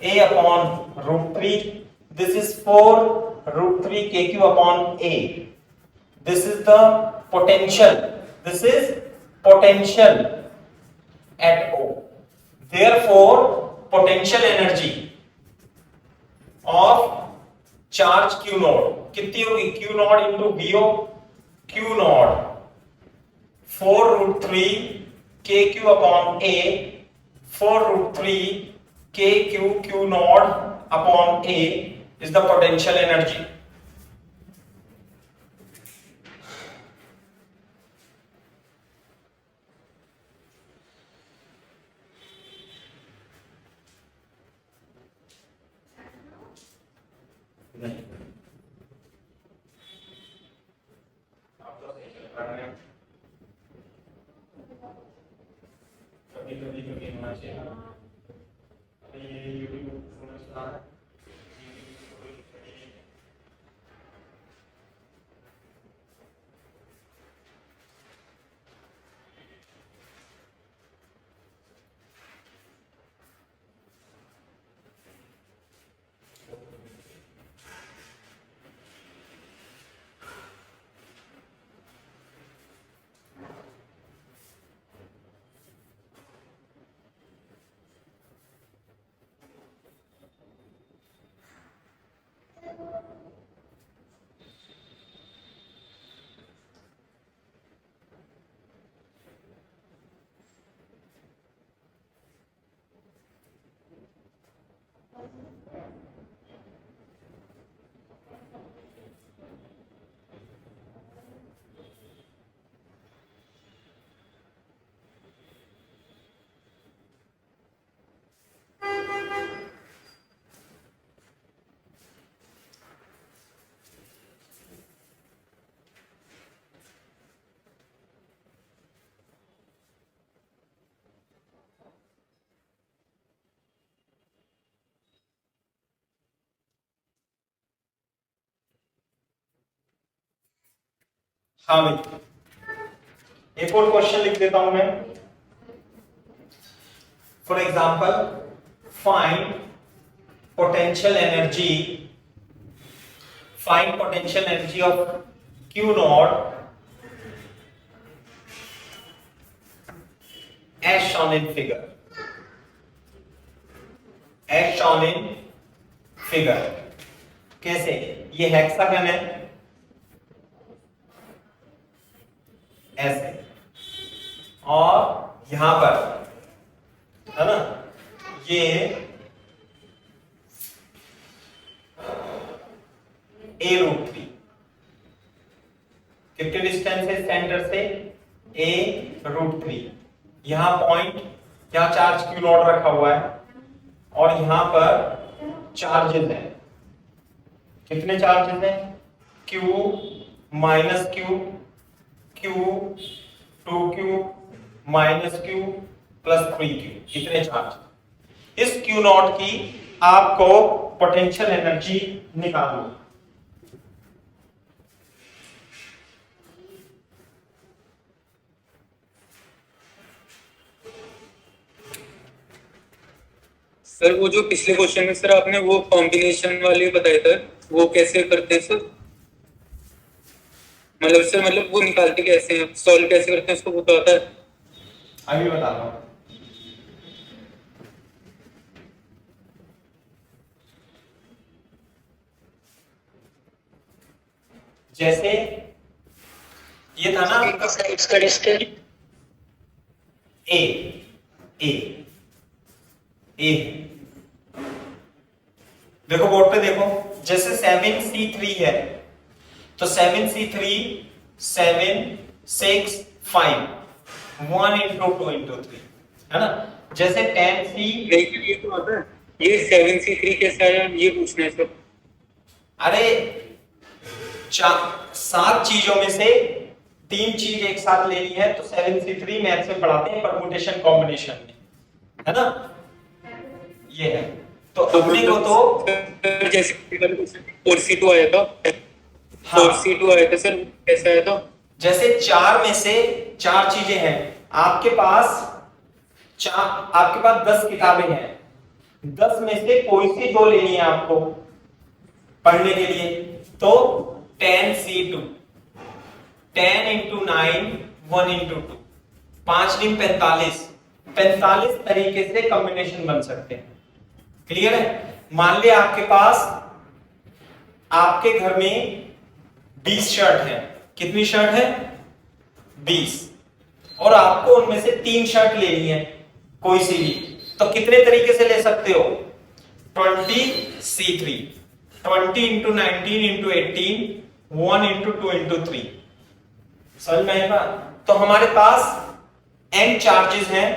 a/√3। This is 4√3kq/a। This is the potential, this is potential at O. Therefore potential energy of charge q naught कितनी होगी? q naught into VO, q naught 4√3kq/a, 4√3kq naught/a is the potential energy. हाँ भाई, एक और question लिख देता हूं मैं। For example, find potential energy of Q not as shown in figure, as shown in figure। कैसे? ये हेक्सागन है ऐसे, और यहां पर है ना ये a√3। कितने डिस्टेंस है सेंटर से? a√3। यहां पॉइंट, यहां चार्ज क्यू नॉट रखा हुआ है और यहां पर चार्जेस हैं। कितने चार्जेस हैं? q minus q, q 2q minus q plus 3q, इतने चार्ज। इस q नॉट की आपको पोटेंशियल एनर्जी निकालनी। सर वो जो पिछले क्वेश्चन में सर आपने वो कॉम्बिनेशन वाले बताया था, वो कैसे करते हैं सर? मतलब सर, मतलब वो निकालते कैसे हैं, सॉल्व कैसे करते हैं उसको, वो तो आता है? अभी बता रहा हूं। जैसे ये था ना साइड्स का डिस्टेंस ए ए ए, देखो बोर्ड पे देखो, जैसे 7c3 है तो 7c3 7 6 5 1 into 2 into 3 है ना। जैसे 10c, नहीं ये तो आता है, ये 7c3 कैसा है ये पूछना है सर। अरे 7 चीजों में से 3 चीज एक साथ लेनी है तो 7c3 मैथ्स में पढ़ाते हैं परम्यूटेशन कॉम्बिनेशन में, है ना। ये है तो अपने को तो जैसे 4c2 आया था, हाँ। 4c2 आया था सर, कैसा आया था? जैसे 4 में से 4 चीजें हैं आपके पास, आपके पास 10 किताबें हैं, 10 में से कोई सी 2 लेनी है आपको पढ़ने के लिए, तो 10c2 10 into 9 1 into 2 5 दिन 45 तरीके से कॉम्बिनेशन बन सकते हैं। क्लियर है? मान लिया आपके पास, आपके घर में 20 शर्ट है। कितनी शर्ट है? 20, और आपको उनमें से 3 शर्ट लेनी है कोई सी भी, तो कितने तरीके से ले सकते हो? 20c3 20 into 19 into 18 1 into 2 into 3। समझ में आएगा? तो हमारे पास n चार्जेस हैं,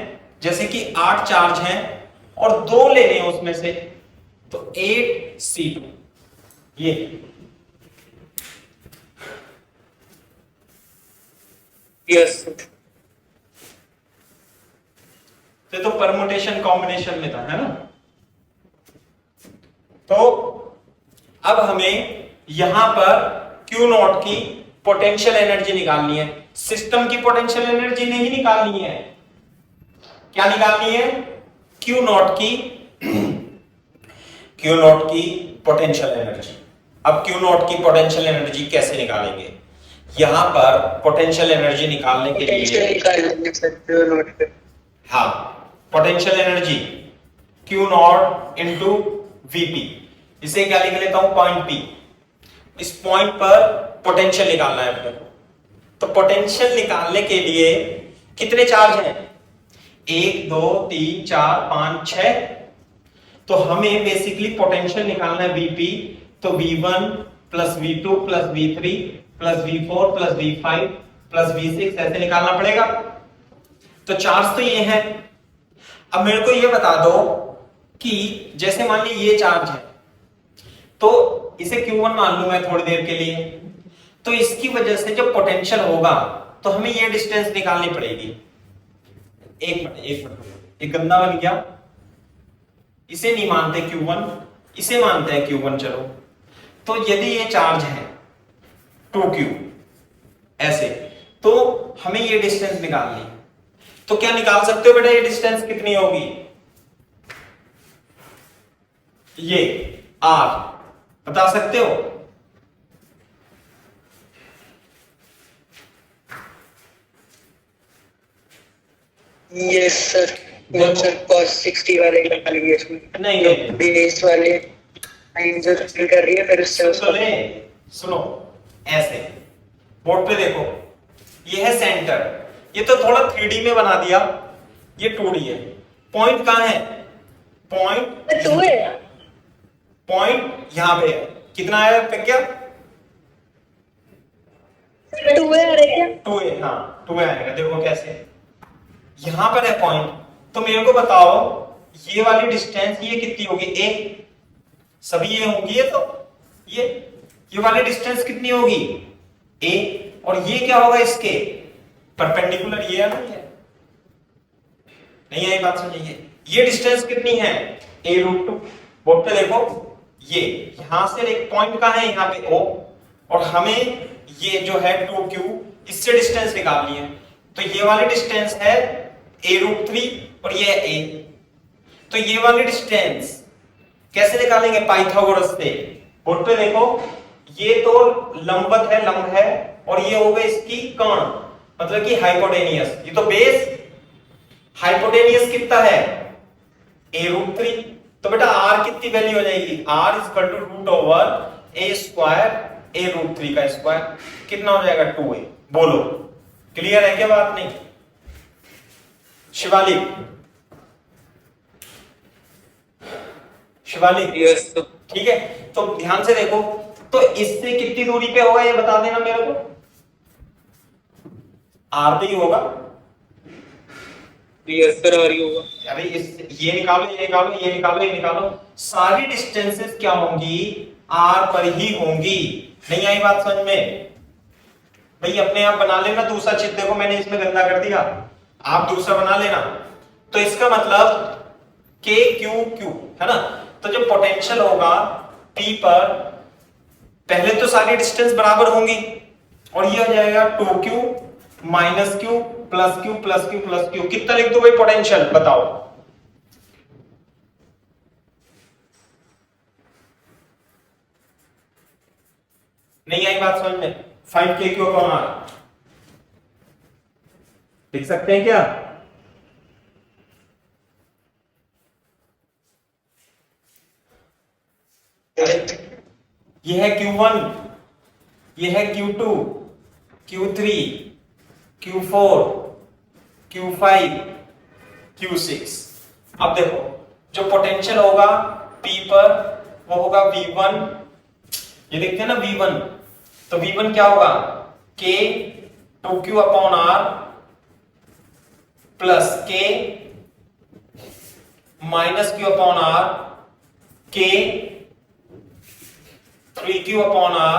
जैसे कि 8 चार्ज हैं और 2 लेने हैं उसमें से, तो 8c2 ये। यस तो परमुटेशन कॉम्बिनेशन में था, है ना। तो अब हमें यहां पर Q नॉट की पोटेंशियल एनर्जी निकालनी है। सिस्टम की पोटेंशियल एनर्जी नहीं निकालनी है, क्या निकालनी है? Q नॉट की पोटेंशियल एनर्जी। अब Q नॉट की पोटेंशियल एनर्जी कैसे निकालेंगे? यहां पर पोटेंशियल एनर्जी निकालने के लिए निकालेंगे सर Q नॉट पे। हाँ, potential energy Q naught into Vp, इसे क्या लिख लेता हूं? Point P। इस पॉइंट पर पोटेंशियल निकालना है अपने को। तो पोटेंशियल निकालने के लिए कितने चार्ज हैं? 1 2 3 4 5 6। तो हमें बेसिकली पोटेंशियल निकालना है Vp, तो V1 plus V2 plus V3 plus V4 plus V5 plus V6 ऐसे निकालना पड़ेगा। तो चार्ज तो ये है। अब मेरे को ये बता दो कि जैसे मान ली ये चार्ज है, तो इसे Q1 मान लूं मैं थोड़ी देर के लिए, तो इसकी वजह से जब पोटेंशियल होगा तो हमें ये डिस्टेंस निकालनी पड़ेगी। एक मिनट, एक गंदा बन गया, इसे नहीं मानते Q1, इसे मानते हैं Q1। चलो, तो यदि ये चार्ज है 2Q ऐसे, तो हमें ये डिस्टेंस निकालनी है। तो क्या निकाल सकते हो बेटा? ये डिस्टेंस कितनी होगी? ये R बता सकते हो? Yes sir. वो देखो सर cos 60 वाले लगा लिए इसमें, नहीं जो नहीं बेस वाले लाइन जो फिल कर रही है फिर उससे सुन तो उसका ले, सुनो ऐसे बोर्ड पे देखो, ये है सेंटर, ये तो थोड़ा 3D में बना दिया, ये 2D है। पॉइंट कहाँ है? पॉइंट टू है। पॉइंट यहाँ पे है। कितना आया पे क्या? टू है अरे क्या? 2A, हाँ 2A आएगा। देखो कैसे, यहां पर है पॉइंट, तो मेरे को बताओ ये वाली डिस्टेंस ये कितनी होगी? A, सभी ये होंगी, ये तो ये वाली डिस्टेंस कितनी होगी? A, और ये क्या होगा इसके परपेंडिकुलर, ये है ना, ये नहीं आई बात समझिए। ये डिस्टेंस कितनी है? a√2। बोर्ड पे देखो, ये यहां से एक पॉइंट का है यहाँ पे O, और हमें ये जो है 2Q, इससे डिस्टेंस निकालनी है। तो ये वाली डिस्टेंस है a√3 और ये है A। तो ये वाली डिस्टेंस कैसे निकालेंगे? पाइथागोरस से। बोर्ड पे देखो, ये तो लंबवत है, लंब है, और ये हो गई इसकी कर्ण, मतलब कि हाइपोटेनियस। ये तो बेस, हाइपोटेनियस कितना है? a√3। तो बेटा r कितनी वैल्यू हो जाएगी? r equal to root over a square a√3 का स्क्वायर, कितना हो जाएगा? 2a। बोलो क्लियर है क्या बात? नहीं शिवालिक, शिवालिक यस सर। ठीक है। तो ध्यान से देखो, तो इससे कितनी दूरी पे होगा ये बता देना मेरे को। r पे ही होगा। यस सर, आ रही होगा। अरे इस ये निकालो, ये निकालो, ये निकालो, ये निकालो, सारी डिस्टेंसेस क्या होंगी? r पर ही होंगी। नहीं आई बात समझ में? भाई अपने आप बना लेना दूसरा चित्र, देखो मैंने इसमें गंदा कर दिया, आप दूसरा बना लेना। तो इसका मतलब k q q है ना, तो जब पोटेंशियल होगा p पर, पहले तो सारी डिस्टेंस बराबर होंगी, और ये हो जाएगा 2q minus q plus q plus q plus q। कितना लिख दो भाई पोटेंशियल, बताओ? नहीं आई बात समझ में? 5kq/r लिख सकते हैं क्या? ये है Q1, ये है Q2, Q3, Q4, Q5, Q6। अब देखो, जो पोटेंशियल होगा P पर वो होगा V1, ये देखते हैं ना V1, तो V1 क्या होगा? K 2Q/r plus K minus Q/r, K 3Q/r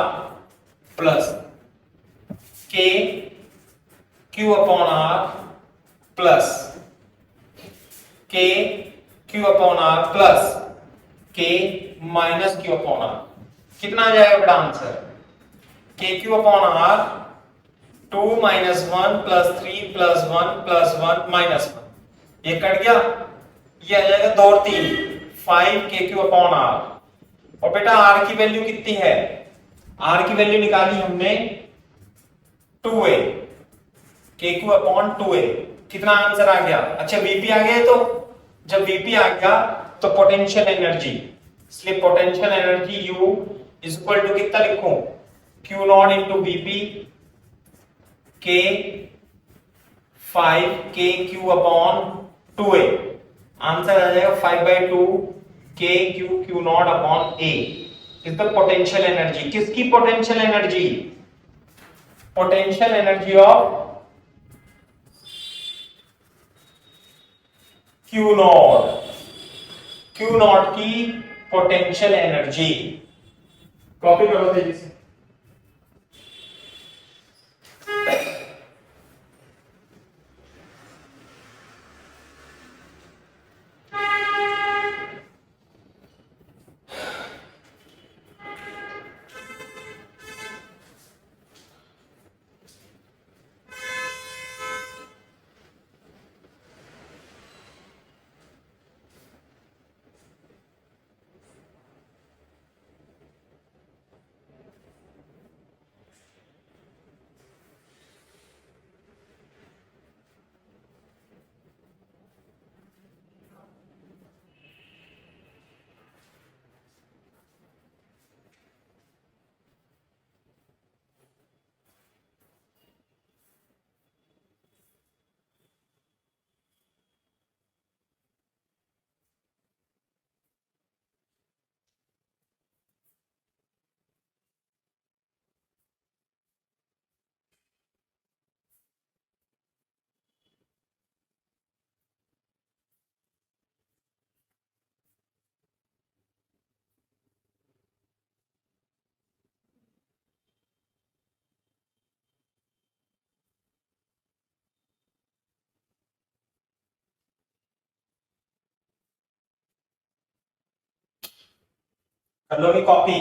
plus K Q/r plus K Q/r plus K minus Q/r। कितना आ जाएगा बेटा answer? KQ/r 2 minus 1 plus 3 plus 1 plus 1 minus 1, ये कट गया, ये आ जाएगा 2 और 3 5 KQ/r। और बेटा r की वैल्यू कितनी है? r की वैल्यू निकाली हमने 2a, KQ/2a। कितना आंसर आ गया? अच्छा Vp आ गया, तो जब Vp आ गया तो पोटेंशियल एनर्जी, इसलिए potential energy U is equal to कितना लिखूं? Q0 into Vp K 5 KQ/2a। Answer आ जाएगा 5/2 KQ Q0/a is the potential energy. किसकी potential energy? Potential energy of Q0, Q0 की पोटेंशियल एनर्जी। कॉपी करो तेजी से। कर लोगे कॉपी?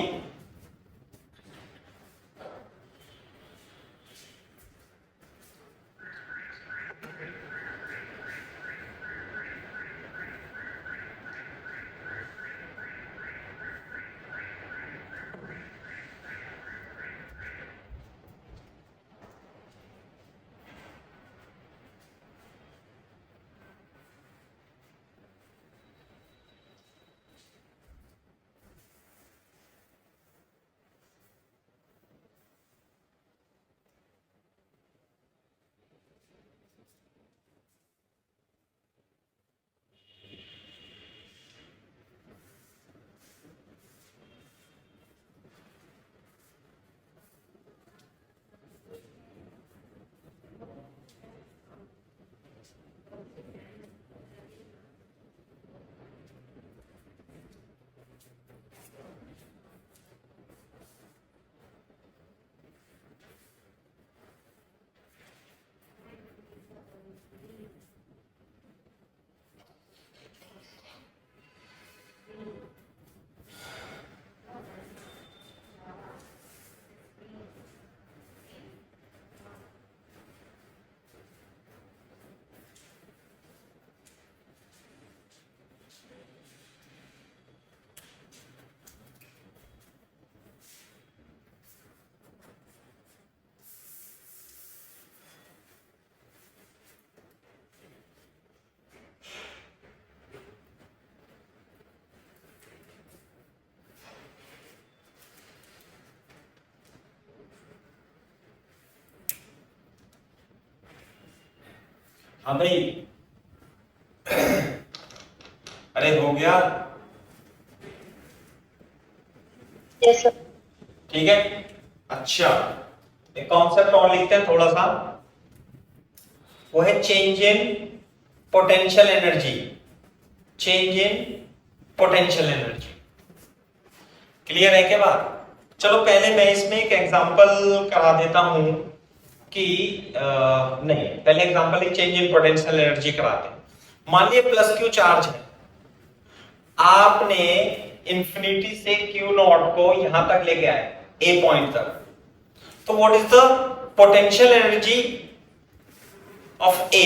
हाँ भाई, अरे हो गया? Yes sir. ठीक है। अच्छा, एक कॉन्सेप्ट और लिखते हैं थोड़ा सा, वो है change in potential energy. Change in potential energy, clear है क्या बात? चलो पहले मैं इसमें एक एग्जांपल करा देता हूं कि नहीं, पहले एग्जांपल एक चेंज इन पोटेंशियल एनर्जी कराते हैं। मान लीजिए प्लस क्यू चार्ज है, आपने इंफिनिटी से क्यू नॉट को यहां तक लेके आए, ए पॉइंट तक, तो what is the potential energy of A?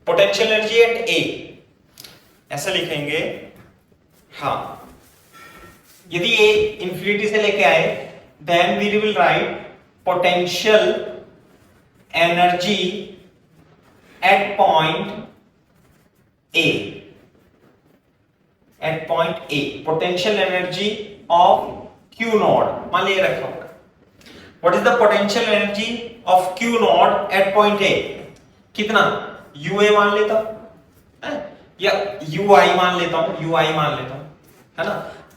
Potential energy at A, ऐसा लिखेंगे। हाँ, यदि ए इंफिनिटी से लेके आए, then we will write potential energy at point A. At point A potential energy of Q not मान लिया रखा होगा। What is the potential energy of Q not at point A? कितना? यू ए मान लेता हूं, या यू आई मान लेता हूं, यू आई मान लेता हूं, है ना।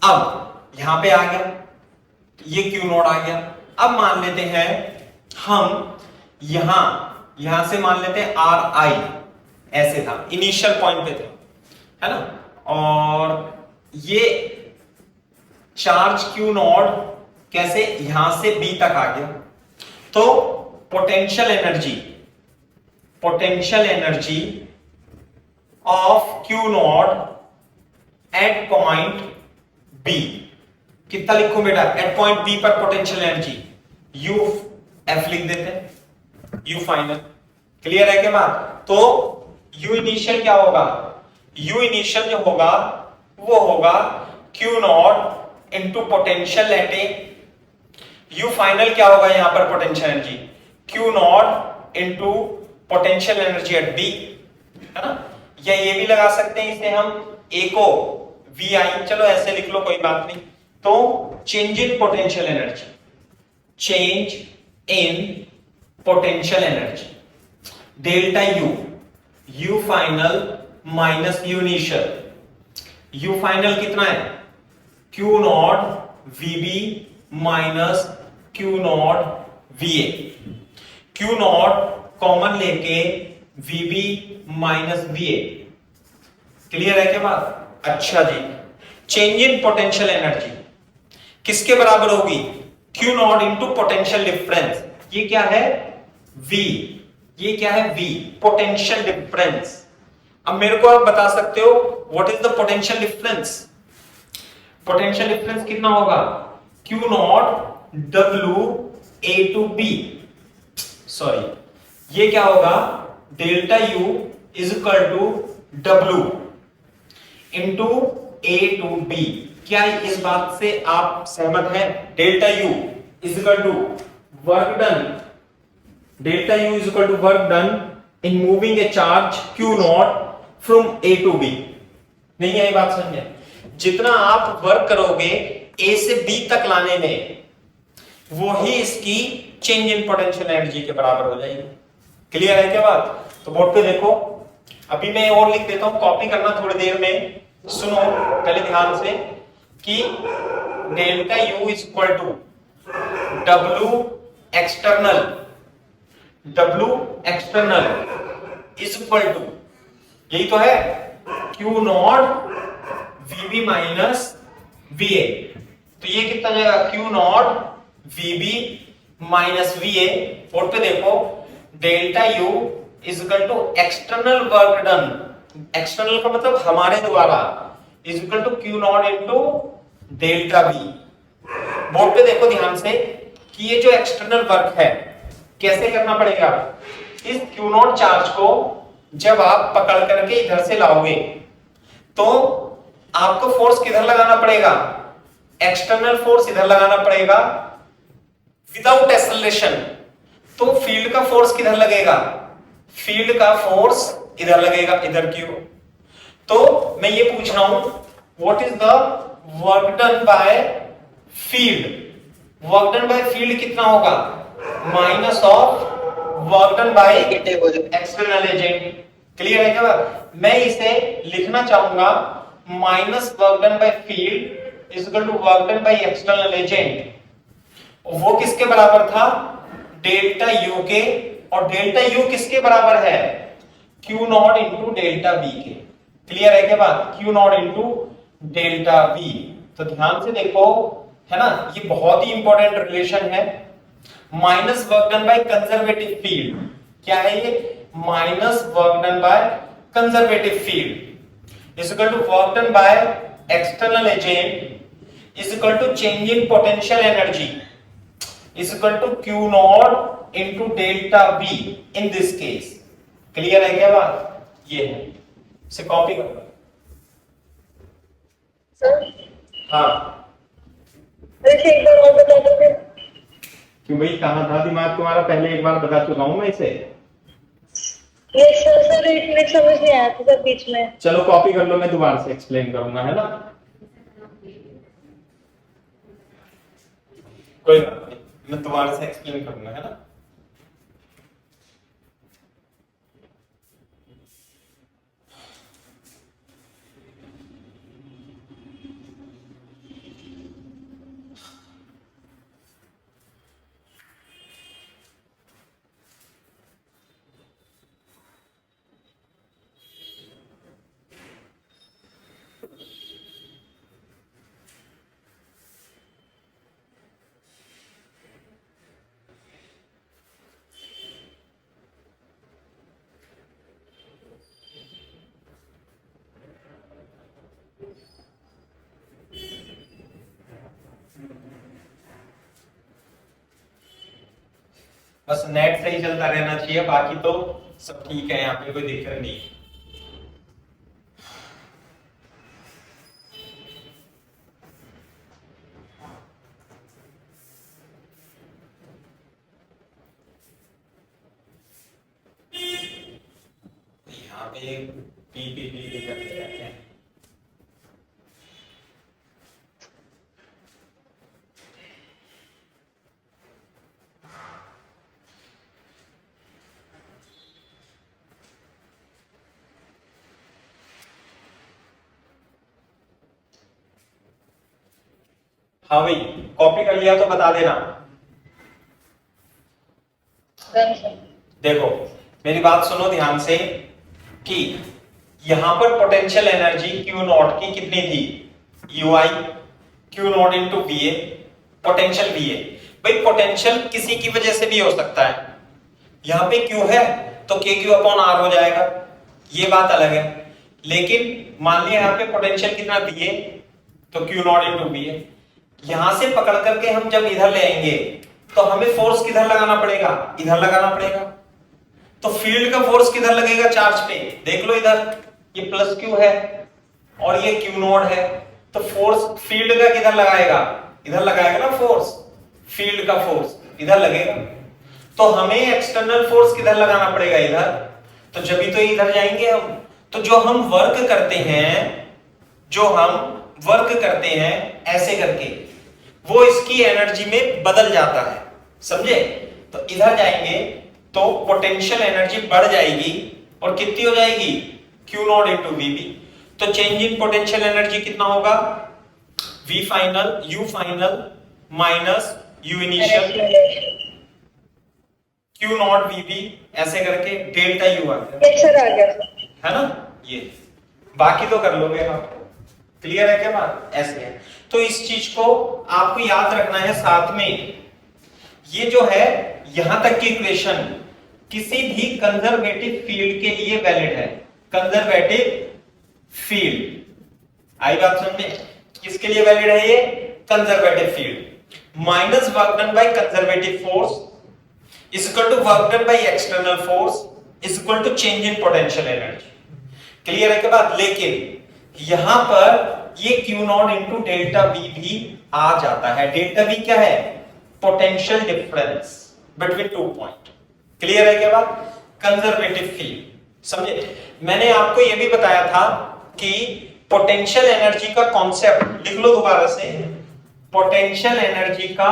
अब यहां पे आ गया, ये क्यू नॉट आ गया। अब मान लेते हैं हम यहां से मान लेते हैं आर आई, ऐसे था, इनिशियल पॉइंट पे था, है ना। और ये चार्ज क्यू नॉट कैसे यहां से बी तक आ गया, तो potential energy of Q not at point B, कितना लिखूं बेटा? एट पॉइंट बी पर पोटेंशियल एनर्जी यू एफ लिख देते हैं, यू फाइनल। क्लियर है क्या बात? तो यू इनिशियल क्या होगा? यू इनिशियल जो होगा वो होगा Q not into potential at A. U final क्या होगा यहां पर? Potential energy Q not into potential energy at B, है ना। या ये भी लगा सकते हैं इसे हम, ए को वी आई, चलो ऐसे लिख लो, कोई बात नहीं। तो change in potential energy, change in potential energy delta U, you final minus U initial. You final कितना है? Q naught V B minus Q not वीए। Q not common लेके वीबी माइनस वीए। क्लियर है क्या बात? अच्छा जी, चेंज इन पोटेंशियल एनर्जी किसके बराबर होगी? Q not into potential difference. ये क्या है? V। ये क्या है? V, potential difference. अब मेरे को आप बता सकते हो what is the potential difference? Potential difference कितना होगा, Q naught W A to B, sorry ये क्या होगा, delta U is equal to W into A to B. क्या इस बात से आप सहमत हैं? Delta U is equal to work done, delta U is equal to work done in moving a charge Q naught from A to B. नहीं आई बात समझ में? जितना आप वर्क करोगे ए से बी तक लाने में, वो ही इसकी चेंज इन पोटेंशियल एनर्जी के बराबर हो जाएगी। क्लियर है क्या बात? तो बोर्ड पे देखो, अभी मैं और लिख देता हूं, कॉपी करना थोड़ी देर में। सुनो पहले ध्यान से कि delta U is equal to W external, W external is equal to, यही तो है, Q naught V B minus V A. तो ये कितना जाएगा, Q naught V B minus V A. Board पे देखो, delta U is equal to external work done, external का मतलब हमारे द्वारा, is equal to Q not into delta B. Board पे देखो ध्यान से कि ये जो एक्सटर्नल वर्क है कैसे करना पड़ेगा, इस क्यू नॉट चार्ज को जब आप पकड़ करके इधर से लाओगे तो आपको फोर्स किधर लगाना पड़ेगा, एक्सटर्नल फोर्स इधर लगाना पड़ेगा विदाउट एक्सेलरेशन। तो फील्ड का फोर्स किधर लगेगा, फील्ड का फोर्स इधर लगेगा, इधर की ओर। तो मैं ये पूछ रहा हूं, what is the work done by field, work done by field कितना होगा, minus of work done by external agent. Clear है क्या बात? मैं इसे लिखना चाहूंगा minus work done by field is equal to work done by external agent. वो किसके बराबर था, डेल्टा यू के, और डेल्टा यू किसके बराबर है, Q not into delta B के। क्लियर है क्या बात, Q not into delta B. तो ध्यान से देखो, है ना, ये बहुत ही इंपॉर्टेंट रिलेशन है। Minus work done by conservative field, क्या है ये, minus work done by conservative field is equal to work done by external agent is equal to change in potential energy is equal to Q not into delta B in this case. Clear है क्या बात? ये है, इसे copy कर लो। Sir हाँ देखिए एक बार और बता दो फिर। क्यों भाई, कहां था दिमाग तुम्हारा, पहले एक बार बता चुका हूं मैं इसे। ये सर इतने समझ नहीं आया था सर बीच में। चलो कॉपी कर लो, मैं दोबारा से एक्सप्लेन करूंगा, है ना, कोई बात नहीं, मैं दोबारा से एक्सप्लेन करूंगा, है ना। बस नेट सही चलता रहना चाहिए, बाकी तो सब ठीक है, यहाँ पे कोई दिक्कत नहीं है। यहाँ पे पीपीपी करते रहते हैं। हाँ भाई, कॉपी कर लिया तो बता देना। Done sir. देखो मेरी बात सुनो ध्यान से कि यहां पर पोटेंशियल एनर्जी क्यू नॉट की कितनी थी, you I, Q not into V A, potential V A. भाई पोटेंशियल किसी की वजह से भी हो सकता है, यहां पे क्यू है तो के क्यू अपॉन आर हो जाएगा, ये बात अलग है। लेकिन मान लिया यहाँ पे पोटेंशियल कितना वी ए, तो Q नॉट इंटू V है। यहां से पकड़ करके हम जब इधर ले आएंगे तो हमें फोर्स किधर लगाना पड़ेगा, इधर लगाना पड़ेगा। तो फील्ड का फोर्स किधर लगेगा, चार्ज पे। देख लो इधर ये प्लस क्यू है और ये क्यू नॉट है, तो फोर्स फील्ड का किधर लगाएगा, इधर लगाएगा ना फोर्स, फील्ड का फोर्स इधर लगेगा। तो हमें एक्सटर्नल फोर्स किधर लगाना पड़ेगा, इधर। तो जब भी तो इधर जाएंगे हम, तो जो हम वर्क करते हैं ऐसे करके, वो इसकी एनर्जी में बदल जाता है, समझे। तो इधर जाएंगे तो पोटेंशियल एनर्जी बढ़ जाएगी और कितनी हो जाएगी, Q नॉट इंटू वीबी। तो चेंज इन पोटेंशियल एनर्जी कितना होगा, V final U final minus U initial Q not VB, ऐसे करके डेल्टा U आ गया। सर आ गया सर। है ना, ये बाकी तो कर लोगे आप। क्लियर है क्या बात, ऐसे है। तो इस चीज को आपको याद रखना है साथ में। ये जो है यहां तक की इक्वेशन किसी भी कंजर्वेटिव फील्ड के लिए वैलिड है। कंजर्वेटिव फील्ड, आई बात समझे, किसके लिए वैलिड है ये, conservative field. Minus work done by conservative force is equal to work done by external force is equal to change in potential energy. Clear है क्या बात। लेकिन यहां पर ये Q naught into delta V भी आ जाता है। डेल्टा वी क्या है, potential difference between two point. Clear है क्या बात, कंजर्वेटिव फील्ड, समझे। मैंने आपको यह भी बताया था कि पोटेंशियल एनर्जी का कॉन्सेप्ट लिख लो दोबारा से। पोटेंशियल एनर्जी का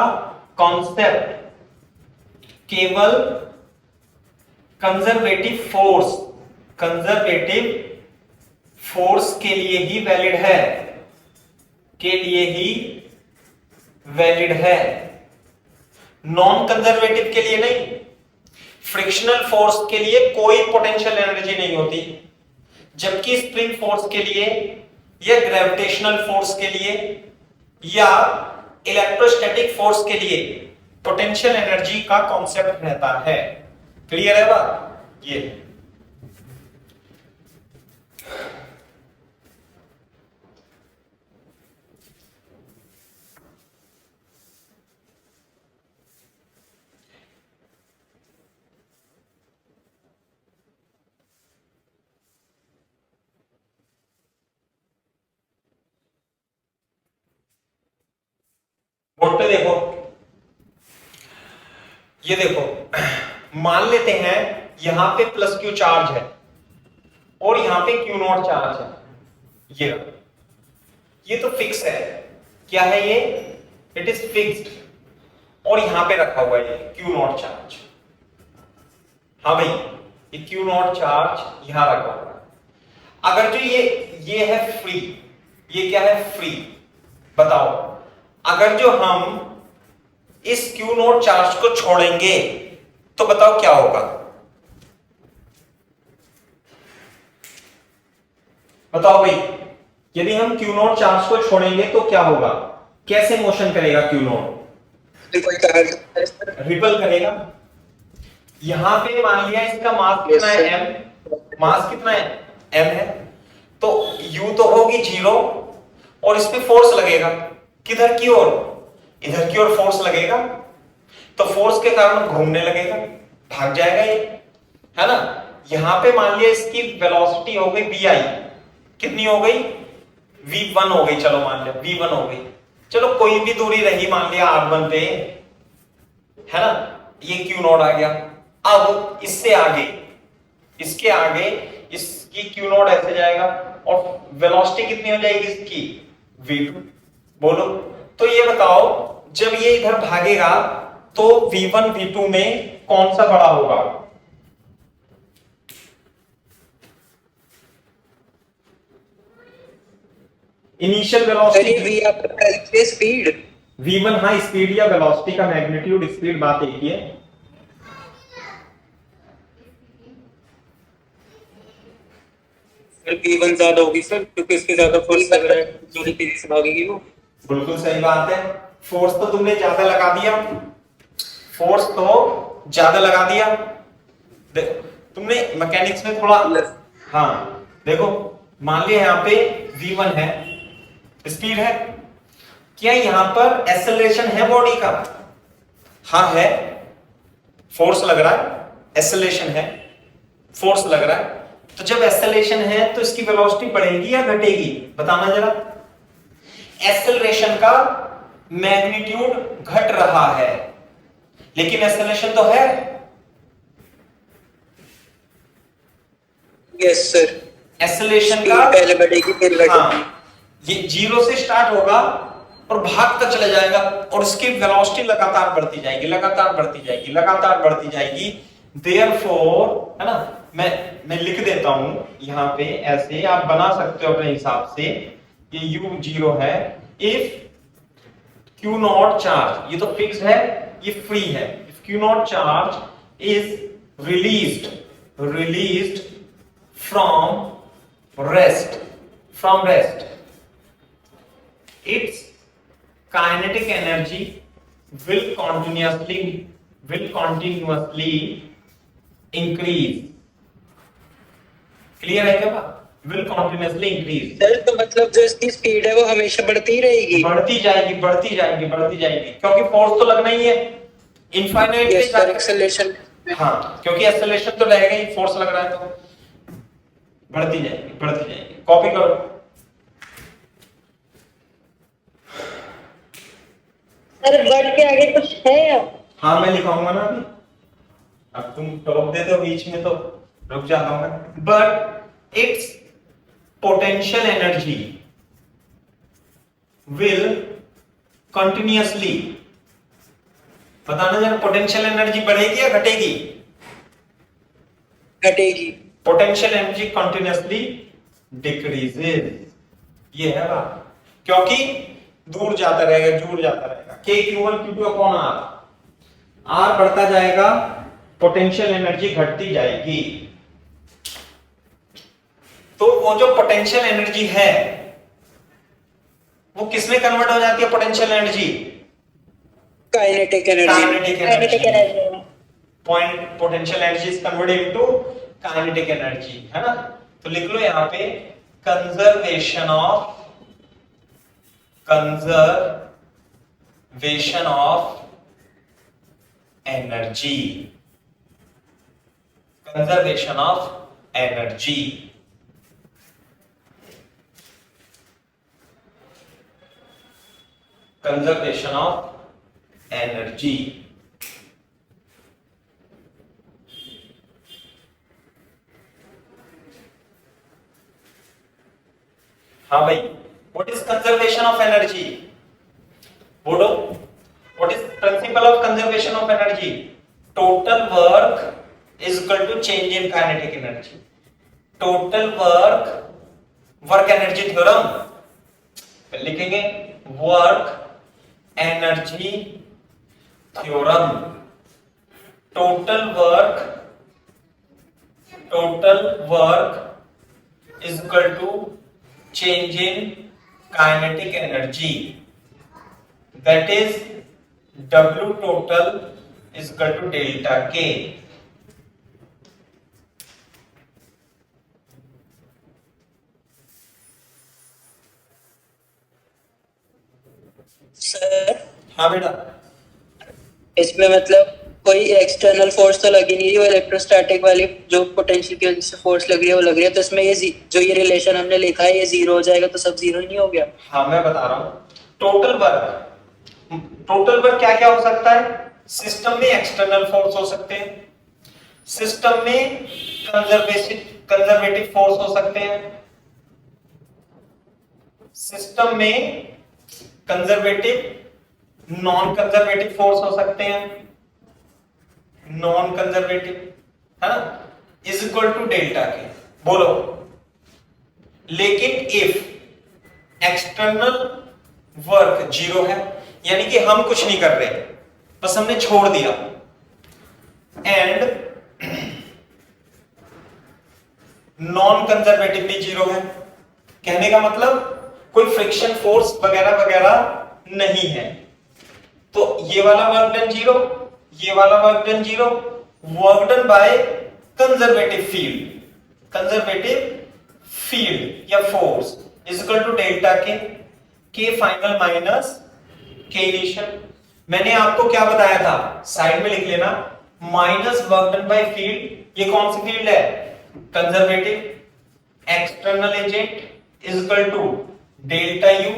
कॉन्सेप्ट केवल कंजर्वेटिव फोर्स के लिए ही वैलिड है, नॉन कंजर्वेटिव के लिए नहीं। फ्रिक्शनल फोर्स के लिए कोई पोटेंशियल एनर्जी नहीं होती, जबकि स्प्रिंग फोर्स के लिए या ग्रेविटेशनल फोर्स के लिए या इलेक्ट्रोस्टैटिक फोर्स के लिए पोटेंशियल एनर्जी का कॉन्सेप्ट रहता है। क्लियर है बात, ये बोर्ड पे देखो, ये देखो, मान लेते हैं यहां पे प्लस क्यू चार्ज है और यहां पे क्यू नॉट चार्ज है। ये तो फिक्स है, क्या है ये, इट इज फिक्स्ड। और यहां पे रखा हुआ है क्यू नॉट चार्ज। हाँ भाई, ये क्यू नॉट चार्ज यहां रखा हुआ है। अगर जो ये है फ्री, ये क्या है, फ्री। बताओ, अगर जो हम इस क्यू नॉट चार्ज को छोड़ेंगे तो बताओ क्या होगा, बताओ भाई। यदि हम क्यू नॉट चार्ज को छोड़ेंगे तो क्या होगा, कैसे मोशन करेगा क्यू नॉट, रिपल करेगा। यहां पे मान लिया इसका मास कितना है, m, मास कितना है, m है, तो u तो होगी 0 और इस पे फोर्स लगेगा किधर की ओर, इधर की ओर फोर्स लगेगा। तो फोर्स के कारण घूमने लगेगा, भाग जाएगा ये, है ना। यहां पे मान लिया इसकी वेलोसिटी हो गई vi, कितनी हो गई, v1 हो गई। चलो मान लिया v1 हो गई, चलो कोई भी दूरी रही, मान लिया r1 पे, है ना। ये q नॉट आ गया। अब इससे आगे, इसके आगे इसकी q नॉट ऐसे जाएगा और वेलोसिटी कितनी हो जाएगी इसकी, v2। बोलो, तो ये बताओ, जब ये इधर भागेगा तो v1 v2 में कौन सा बड़ा होगा, इनिशियल वेलोसिटी स्पीड v1, हाँ स्पीड या वेलोसिटी का मैग्नीट्यूड, स्पीड बात एक ही है। सर v1 ज्यादा होगी सर, क्योंकि इसके ज्यादा फोर्स लग रहा है, जो तेजी से भागेगी वो। बिल्कुल सही बात है, फोर्स तो तुमने ज्यादा लगा दिया, फोर्स तो ज्यादा लगा दिया। तुमने मैकेनिक्स में थोड़ा, हाँ देखो, मान लिया यहाँ पे v1 है, स्पीड है। क्या यहां पर एक्सेलरेशन है बॉडी का? हाँ है, फोर्स लग रहा है, एक्सेलरेशन है, फोर्स लग रहा है। तो जब एक्सेलरेशन है तो इसकी वेलोसिटी बढ़ेगी या घटेगी, बताना जरा। एक्सेलरेशन का मैग्नीट्यूड घट रहा है, लेकिन एक्सेलरेशन तो है। Yes sir. एक्सेलरेशन स्पीड का पहले बढ़ेगी फिर घटेगी। हाँ, ये 0 से स्टार्ट होगा और भागता चला जाएगा और इसकी वेलोसिटी लगातार बढ़ती जाएगी, लगातार बढ़ती जाएगी, लगातार बढ़ती जाएगी। देयरफॉर, है ना, मैं लिख देता हूं यहां पे, ऐसे आप बना सकते हो अपने हिसाब से। ये u0 है। इफ Q नॉट चार्ज, ये तो फिक्स है, ये फ्री है। If Q not charge is released from rest, its kinetic energy will continuously increase. Clear है क्या बात? will continuously increase. सर तो मतलब जो इसकी स्पीड है वो हमेशा बढ़ती ही रहेगी। बढ़ती जाएगी, बढ़ती जाएगी, बढ़ती जाएगी, क्योंकि फोर्स तो लगना ही है इनफाइनाइट पे यस सर, एक्सेलरेशन। हाँ, क्योंकि एक्सेलरेशन तो रहेगा ही, फोर्स लग रहा है तो बढ़ती जाएगी, बढ़ती जाएगी। कॉपी करो। सर वर्ड के आगे कुछ है या? हाँ, मैं लिखाऊंगा ना अभी। अब तुम टॉप दे दो बीच में तो रुक जाता हूं मैं। But it's potential energy will continuously, बताना जरा, पोटेंशियल एनर्जी बढ़ेगी या घटेगी? घटेगी। पोटेंशियल एनर्जी कंटिन्यूअसली डिक्रीजेस, ये है बात, क्योंकि दूर जाता रहेगा, दूर जाता रहेगा। K Q1 Q2 upon R, R बढ़ता जाएगा, पोटेंशियल एनर्जी घटती जाएगी। तो वो जो पोटेंशियल एनर्जी है वो किसमें कन्वर्ट हो जाती है? Potential energy kinetic energy. Kinetic energy. Point potential energy is converted into kinetic energy, है ना। तो लिख लो यहां पे conservation of energy, conservation of energy. Conservation of energy. हाँ भाई, what is conservation of energy? बोलो, what is principle of conservation of energy? Total work is equal to change in kinetic energy. Total work energy theorem लिखेंगे, work energy theorem. Total work is equal to change in kinetic energy, that is W total is equal to delta K. Sir हाँ बेटा, इसमें मतलब कोई external force तो लगी नहीं रही, वो इलेक्ट्रोस्टैटिक वाली जो पोटेंशियल की वजह से फोर्स लग रही है वो लग रही है। तो इसमें ये जो ये रिलेशन हमने लिखा है ये जीरो हो जाएगा, तो सब जीरो ही नहीं हो गया? हाँ मैं बता रहा हूं। टोटल वर्क क्या क्या हो सकता है? सिस्टम में एक्सटर्नल फोर्स हो सकते हैं, सिस्टम में कंजर्वेटिव फोर्स हो सकते हैं, सिस्टम में कंजर्वेटिव नॉन कंजर्वेटिव फोर्स हो सकते हैं, नॉन कंजर्वेटिव, है ना, इज इक्वल टू डेल्टा के। बोलो, लेकिन इफ एक्सटर्नल वर्क जीरो है, यानी कि हम कुछ नहीं कर रहे, बस हमने छोड़ दिया, एंड नॉन कंजर्वेटिव भी जीरो है, कहने का मतलब कोई फ्रिक्शन फोर्स वगैरह वगैरह नहीं है, तो ये वाला वर्क डन जीरो, ये वाला work done zero, work done by conservative field या force is equal to delta K. K final minus K initial. मैंने आपको क्या बताया था, साइड में लिख लेना, minus work done by field, ये कौन सी फील्ड है, conservative, external agent is equal to delta U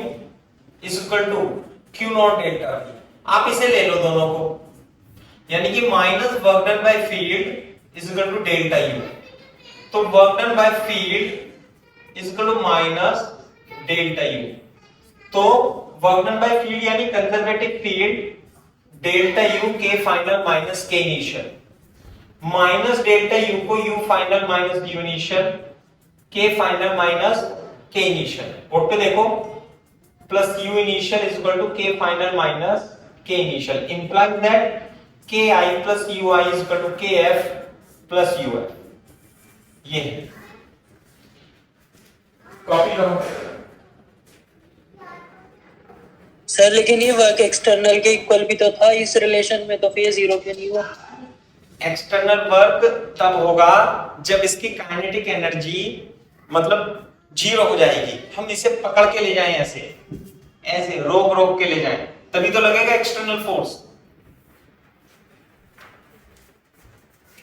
is equal to Q not delta V. आप इसे ले लो दोनों को, यानी कि minus work done by field is equal to delta U. तो work done by field is equal to minus delta U. तो वर्क डन बाय फील्ड यानी conservative field delta U K final minus K initial, minus delta U को U final minus U initial, K final minus K initial. Board पे देखो, plus U initial is equal to K final minus K initial, implies that K I plus U I is equal to K F plus U F. ये copy करो sir. लेकिन ये work external के equal भी तो था इस relation में, तो फिर जीरो क्यों नहीं हुआ? एक्सटर्नल वर्क तब होगा जब इसकी काइनेटिक एनर्जी मतलब जीरो हो जाएगी। हम इसे पकड़ के ले जाएं, ऐसे ऐसे रोक रोक के ले जाएं, तभी तो लगेगा एक्सटर्नल फोर्स,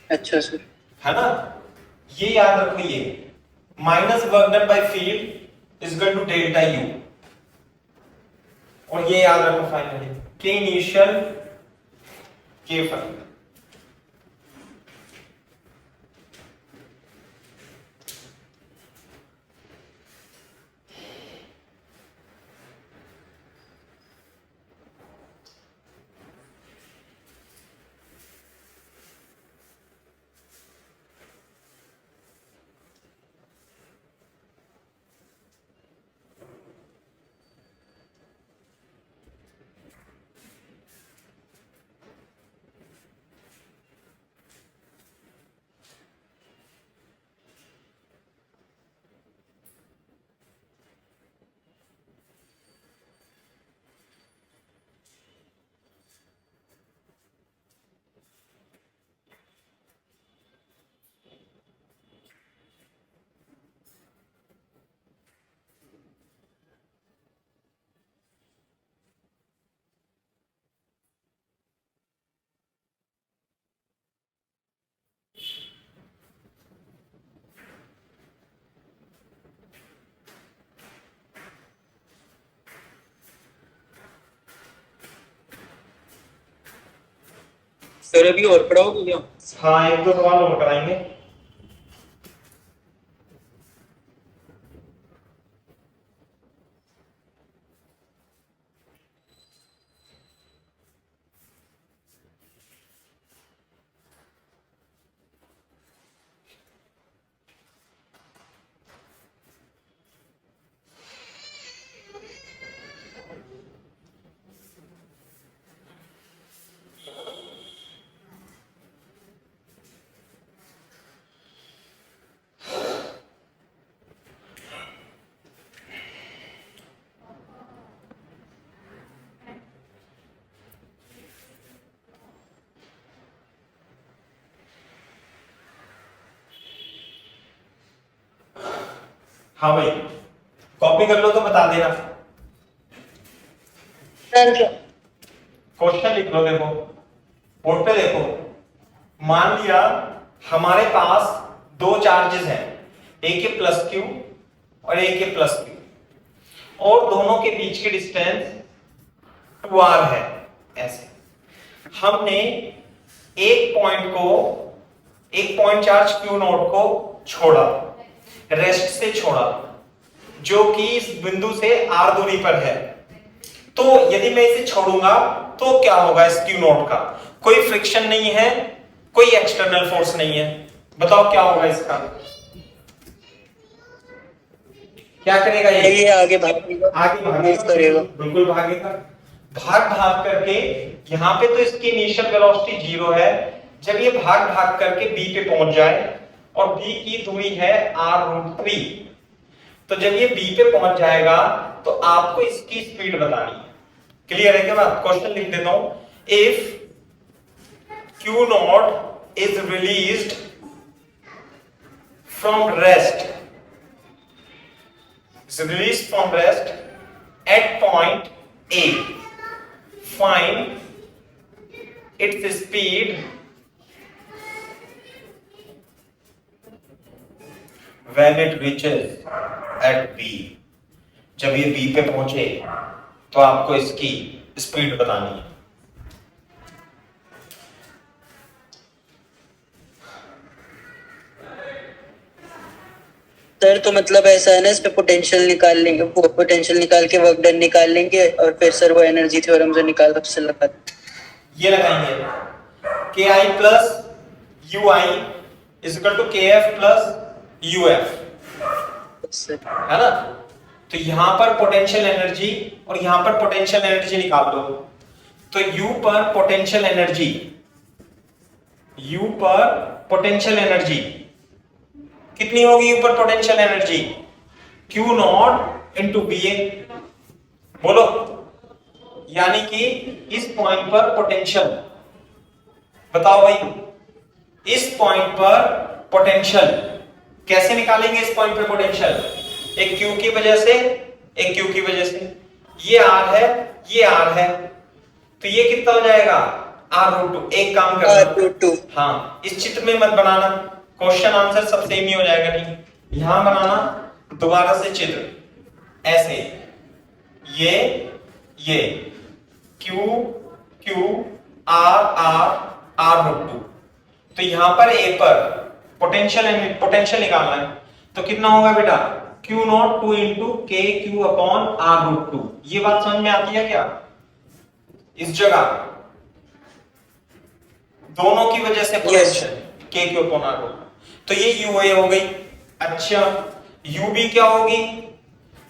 अच्छा सर, है ना। ये याद रखो, ये minus work done by field is equal to delta U, और ये याद रखो फाइनली के इनिशियल के फाइनल। सर अभी और पढ़ाओगे क्या? हाँ, एक दो सवाल और कराएंगे। हाँ भाई, कॉपी कर लो तो बता देना। सर क्वेश्चन लिख लो, देखो बोर्ड पे देखो। मान लिया हमारे पास दो चार्जेस हैं, एक के प्लस क्यू और एक के प्लस क्यू, और दोनों के बीच की डिस्टेंस 2r है। ऐसे हमने एक पॉइंट चार्ज क्यू नोट को छोड़ा, रेस्ट से छोड़ा, जो कि इस बिंदु से r दूरी पर है। तो यदि मैं इसे छोड़ूंगा तो क्या होगा, इस क्यू नोट का कोई फ्रिक्शन नहीं है, कोई एक्सटर्नल फोर्स नहीं है। बताओ क्या होगा इसका, क्या करेगा ये आगे भागेगा, आगे भागेगा, करेगा, बिल्कुल भागेगा। भाग भाग करके, यहाँ पे तो इसकी इनिशियल वेलोसिटी 0 है। जब ये भाग भाग करके b पे पहुंच जाए, और b की दूरी है r√3, तो जब ये b पे पहुंच जाएगा तो आपको इसकी स्पीड बतानी है। क्लियर है क्या बात? क्वेश्चन लिख देता हूं। If q naught is released from rest, at point A. Find its speed when it reaches at B. जब ये B पे पहुंचे तो आपको इसकी स्पीड बतानी है। सर तो मतलब ऐसा है ना, इस पे पोटेंशियल निकाल लेंगे, पोटेंशियल निकाल के वर्क डन निकाल लेंगे और फिर सर वो एनर्जी थ्योरम जो निकाल सबसे लगा ये लगाएंगे K I plus U I is equal to K F plus U F, है ना। तो यहां पर पोटेंशियल एनर्जी और यहां पर पोटेंशियल एनर्जी निकाल दो। तो यू पर पोटेंशियल एनर्जी, यू पर पोटेंशियल एनर्जी कितनी होगी? यू पर potential energy Q not into B A, बोलो। यानी कि इस पॉइंट पर पोटेंशियल, बताओ भाई, इस पॉइंट पर पोटेंशियल कैसे निकालेंगे? इस पॉइंट पर पोटेंशियल एक क्यू की वजह से, एक क्यू की वजह से, ये आर है, ये आर है, तो ये कितना हो जाएगा? R root two. एक काम करना, हाँ, इस चित्र में मत बनाना, क्वेश्चन आंसर सब सेम ही हो जाएगा। नहीं, यहां बनाना दोबारा से चित्र ऐसे, ये Q Q r r r root two. तो यहां पर ए पर पोटेंशियल निकालना है, तो कितना होगा बेटा? Q naught two into k Q upon r root two. ये बात समझ में आती है क्या? इस जगह दोनों की वजह से पोटेंशियल के Q upon r root two, तो ये यू ए हो गई। अच्छा, यू बी क्या होगी?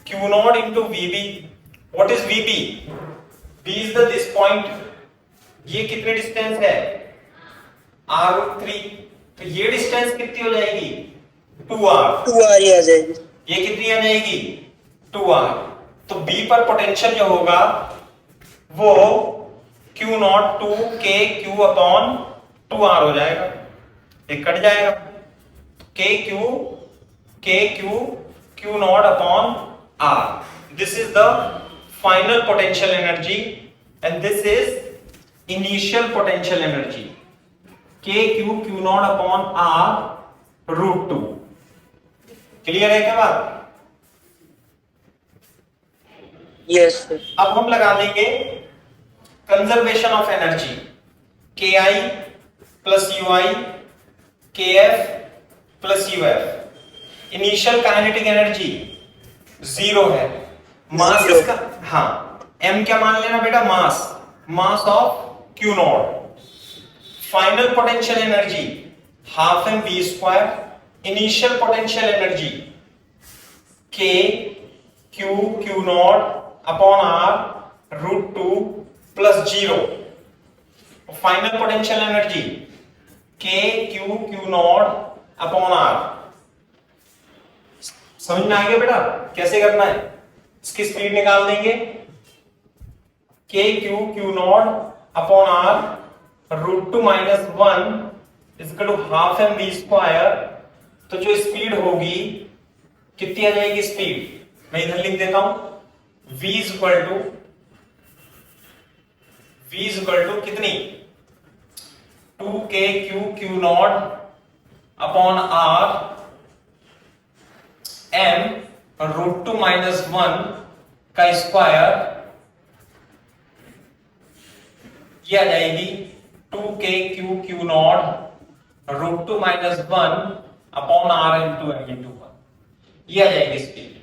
Q not into V B. What is V B? B is the this point. ये कितनी डिस्टेंस है? R root three. तो ये डिस्टेंस कितनी हो जाएगी? 2r। 2r ही आ जाएगी। ये कितनी आ जाएगी? 2r। तो B पर पोटेंशियल जो होगा वो Q not 2k Q upon 2r हो जाएगा, एक कट जाएगा। k Q naught upon r। This is the final potential energy and this is initial potential energy. k Q naught upon r root two. Clear है क्या बात? Yes sir. अब हम लगा देंगे conservation of energy, K I plus U आई के F plus U F. Initial kinetic energy 0 है, मास इसका, हाँ, m क्या मान लेना बेटा? Mass of Q naught. Final potential energy half M we square. Initial potential energy k Q not upon r root two plus 0। Final potential energy k Q not upon r. समझ में आ गया बेटा कैसे करना है? इसकी स्पीड निकाल देंगे, k Q not upon r root two minus 1 is equal to half M we square. तो जो स्पीड होगी कितनी आ जाएगी स्पीड? मैं इधर लिख देता हूं, v इज इक्वल टू कितनी? 2k Q not upon r m root two minus 1 का स्क्वायर, ये आ जाएगी 2k Q naught root two minus 1 upon r into m into 1। ये आ जाएगी स्पीड।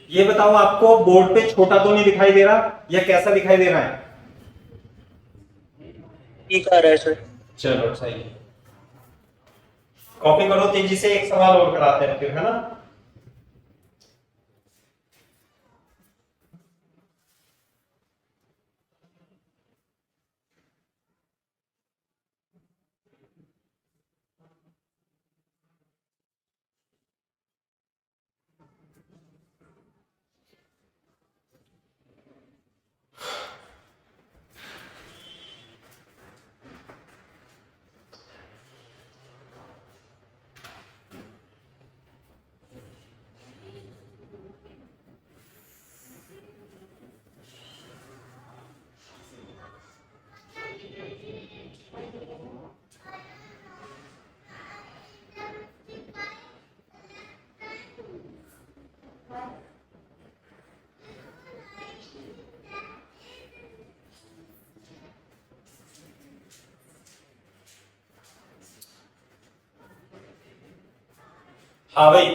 ये बताओ, आपको बोर्ड पे छोटा तो नहीं दिखाई दे रहा या कैसा दिखाई दे रहा है? ठीक आ रहा है सर। चलो सही है, कॉपी करो तेजी से, एक सवाल और कराते हैं फिर, है ना। हाँ भाई,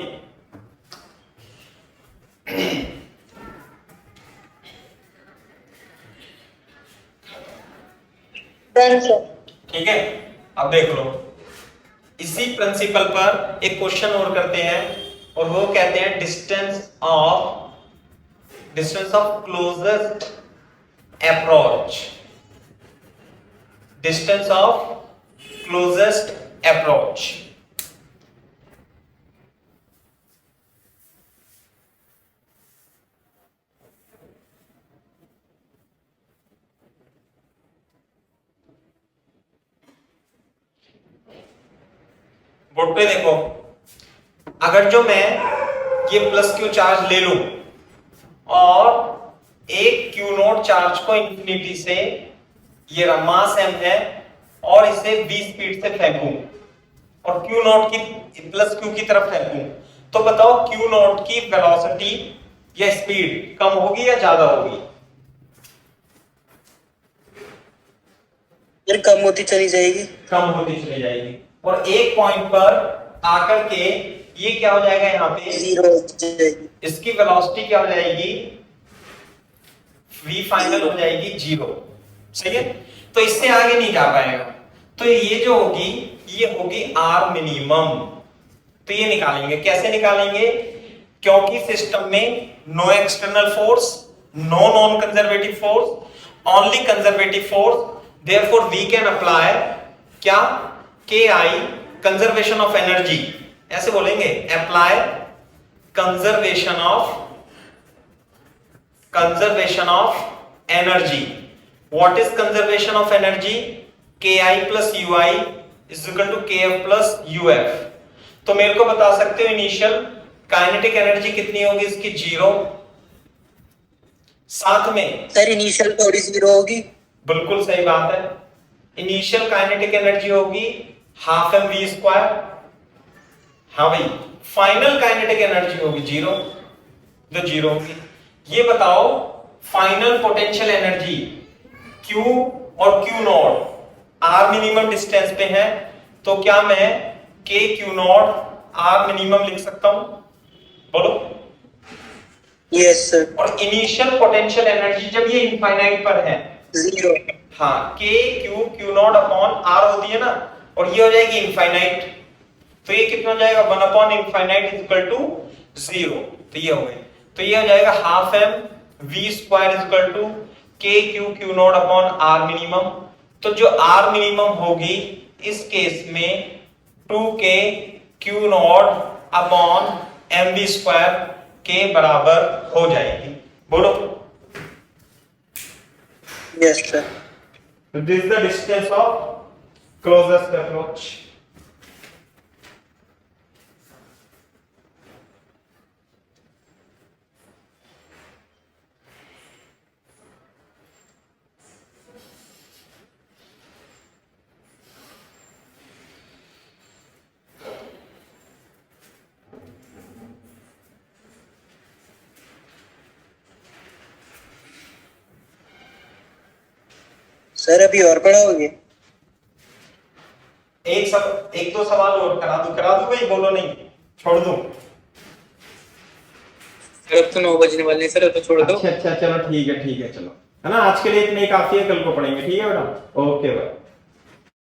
डन सर। ठीक है। अब देख लो, इसी प्रिंसिपल पर एक क्वेश्चन और करते हैं, और वो कहते हैं distance of closest approach. Distance of closest approach. Board पे देखो, अगर जो मैं ये प्लस क्यू चार्ज ले लूं और एक क्यू नोट चार्ज को इंफिनिटी से, ये मास m है, और इसे v स्पीड से फेंकूं और क्यू नोट की प्लस क्यू की तरफ फेंकूं, तो बताओ क्यू नोट की वेलोसिटी या स्पीड कम होगी या ज्यादा होगी? फिर कम होती चली जाएगी। कम होती चली जाएगी। और एक पॉइंट पर आकर के ये क्या हो जाएगा, यहाँ पे जीरो हो जाएगी। इसकी वेलोसिटी क्या हो जाएगी, v फाइनल हो जाएगी 0। सही है, तो इससे आगे नहीं जा पाएगा। तो ये जो होगी, ये होगी r मिनिमम। तो ये निकालेंगे, कैसे निकालेंगे? क्योंकि सिस्टम में no external force, no non conservative force, only conservative force, therefore we can apply क्या, K I conservation of energy, ऐसे बोलेंगे, apply conservation of energy. What is conservation of energy? K I plus U I is equal to K F plus U F. तो मेरे को बता सकते हो initial kinetic energy कितनी होगी इसकी? 0। साथ में सर इनिशियल थोड़ी जीरो होगी। बिल्कुल सही बात है, इनिशियल काइनेटिक एनर्जी होगी हाफ एम वी स्क्वायर। हाँ भाई, फाइनल काइनेटिक एनर्जी होगी 0, जो 0 होगी। ये बताओ फाइनल पोटेंशियल एनर्जी Q और Q not R minimum distance पे है, तो क्या मैं K Q not R minimum लिख सकता हूं? बोलो। Yes sir. और इनिशियल पोटेंशियल एनर्जी जब ये इनफाइनाइट पर है, जीरो। हाँ, K Q naught upon R होती है ना, और ये हो जाएगी इनफाइनाइट, तो ये कितना हो जाएगा, 1 upon infinite is equal to 0। तो ये हो गए, तो ये हो जाएगा half M we square is equal to K Q not upon R minimum. तो जो R मिनिमम होगी इस केस में 2k Q not upon M we square के बराबर हो जाएगी। बोलो। Yes sir. This is the distance of closest approach. Sir अभी और पढ़ाओगे? एक दो सवाल और करा दूं भाई, बोलो नहीं छोड़ दूं? सर अब तो 9 बजने वाले हैं सर, अब तो छोड़ दो। अच्छा चलो ठीक है चलो, है ना, आज के लिए इतने ही काफी है, कल को पढ़ेंगे, ठीक है बेटा, ओके भाई।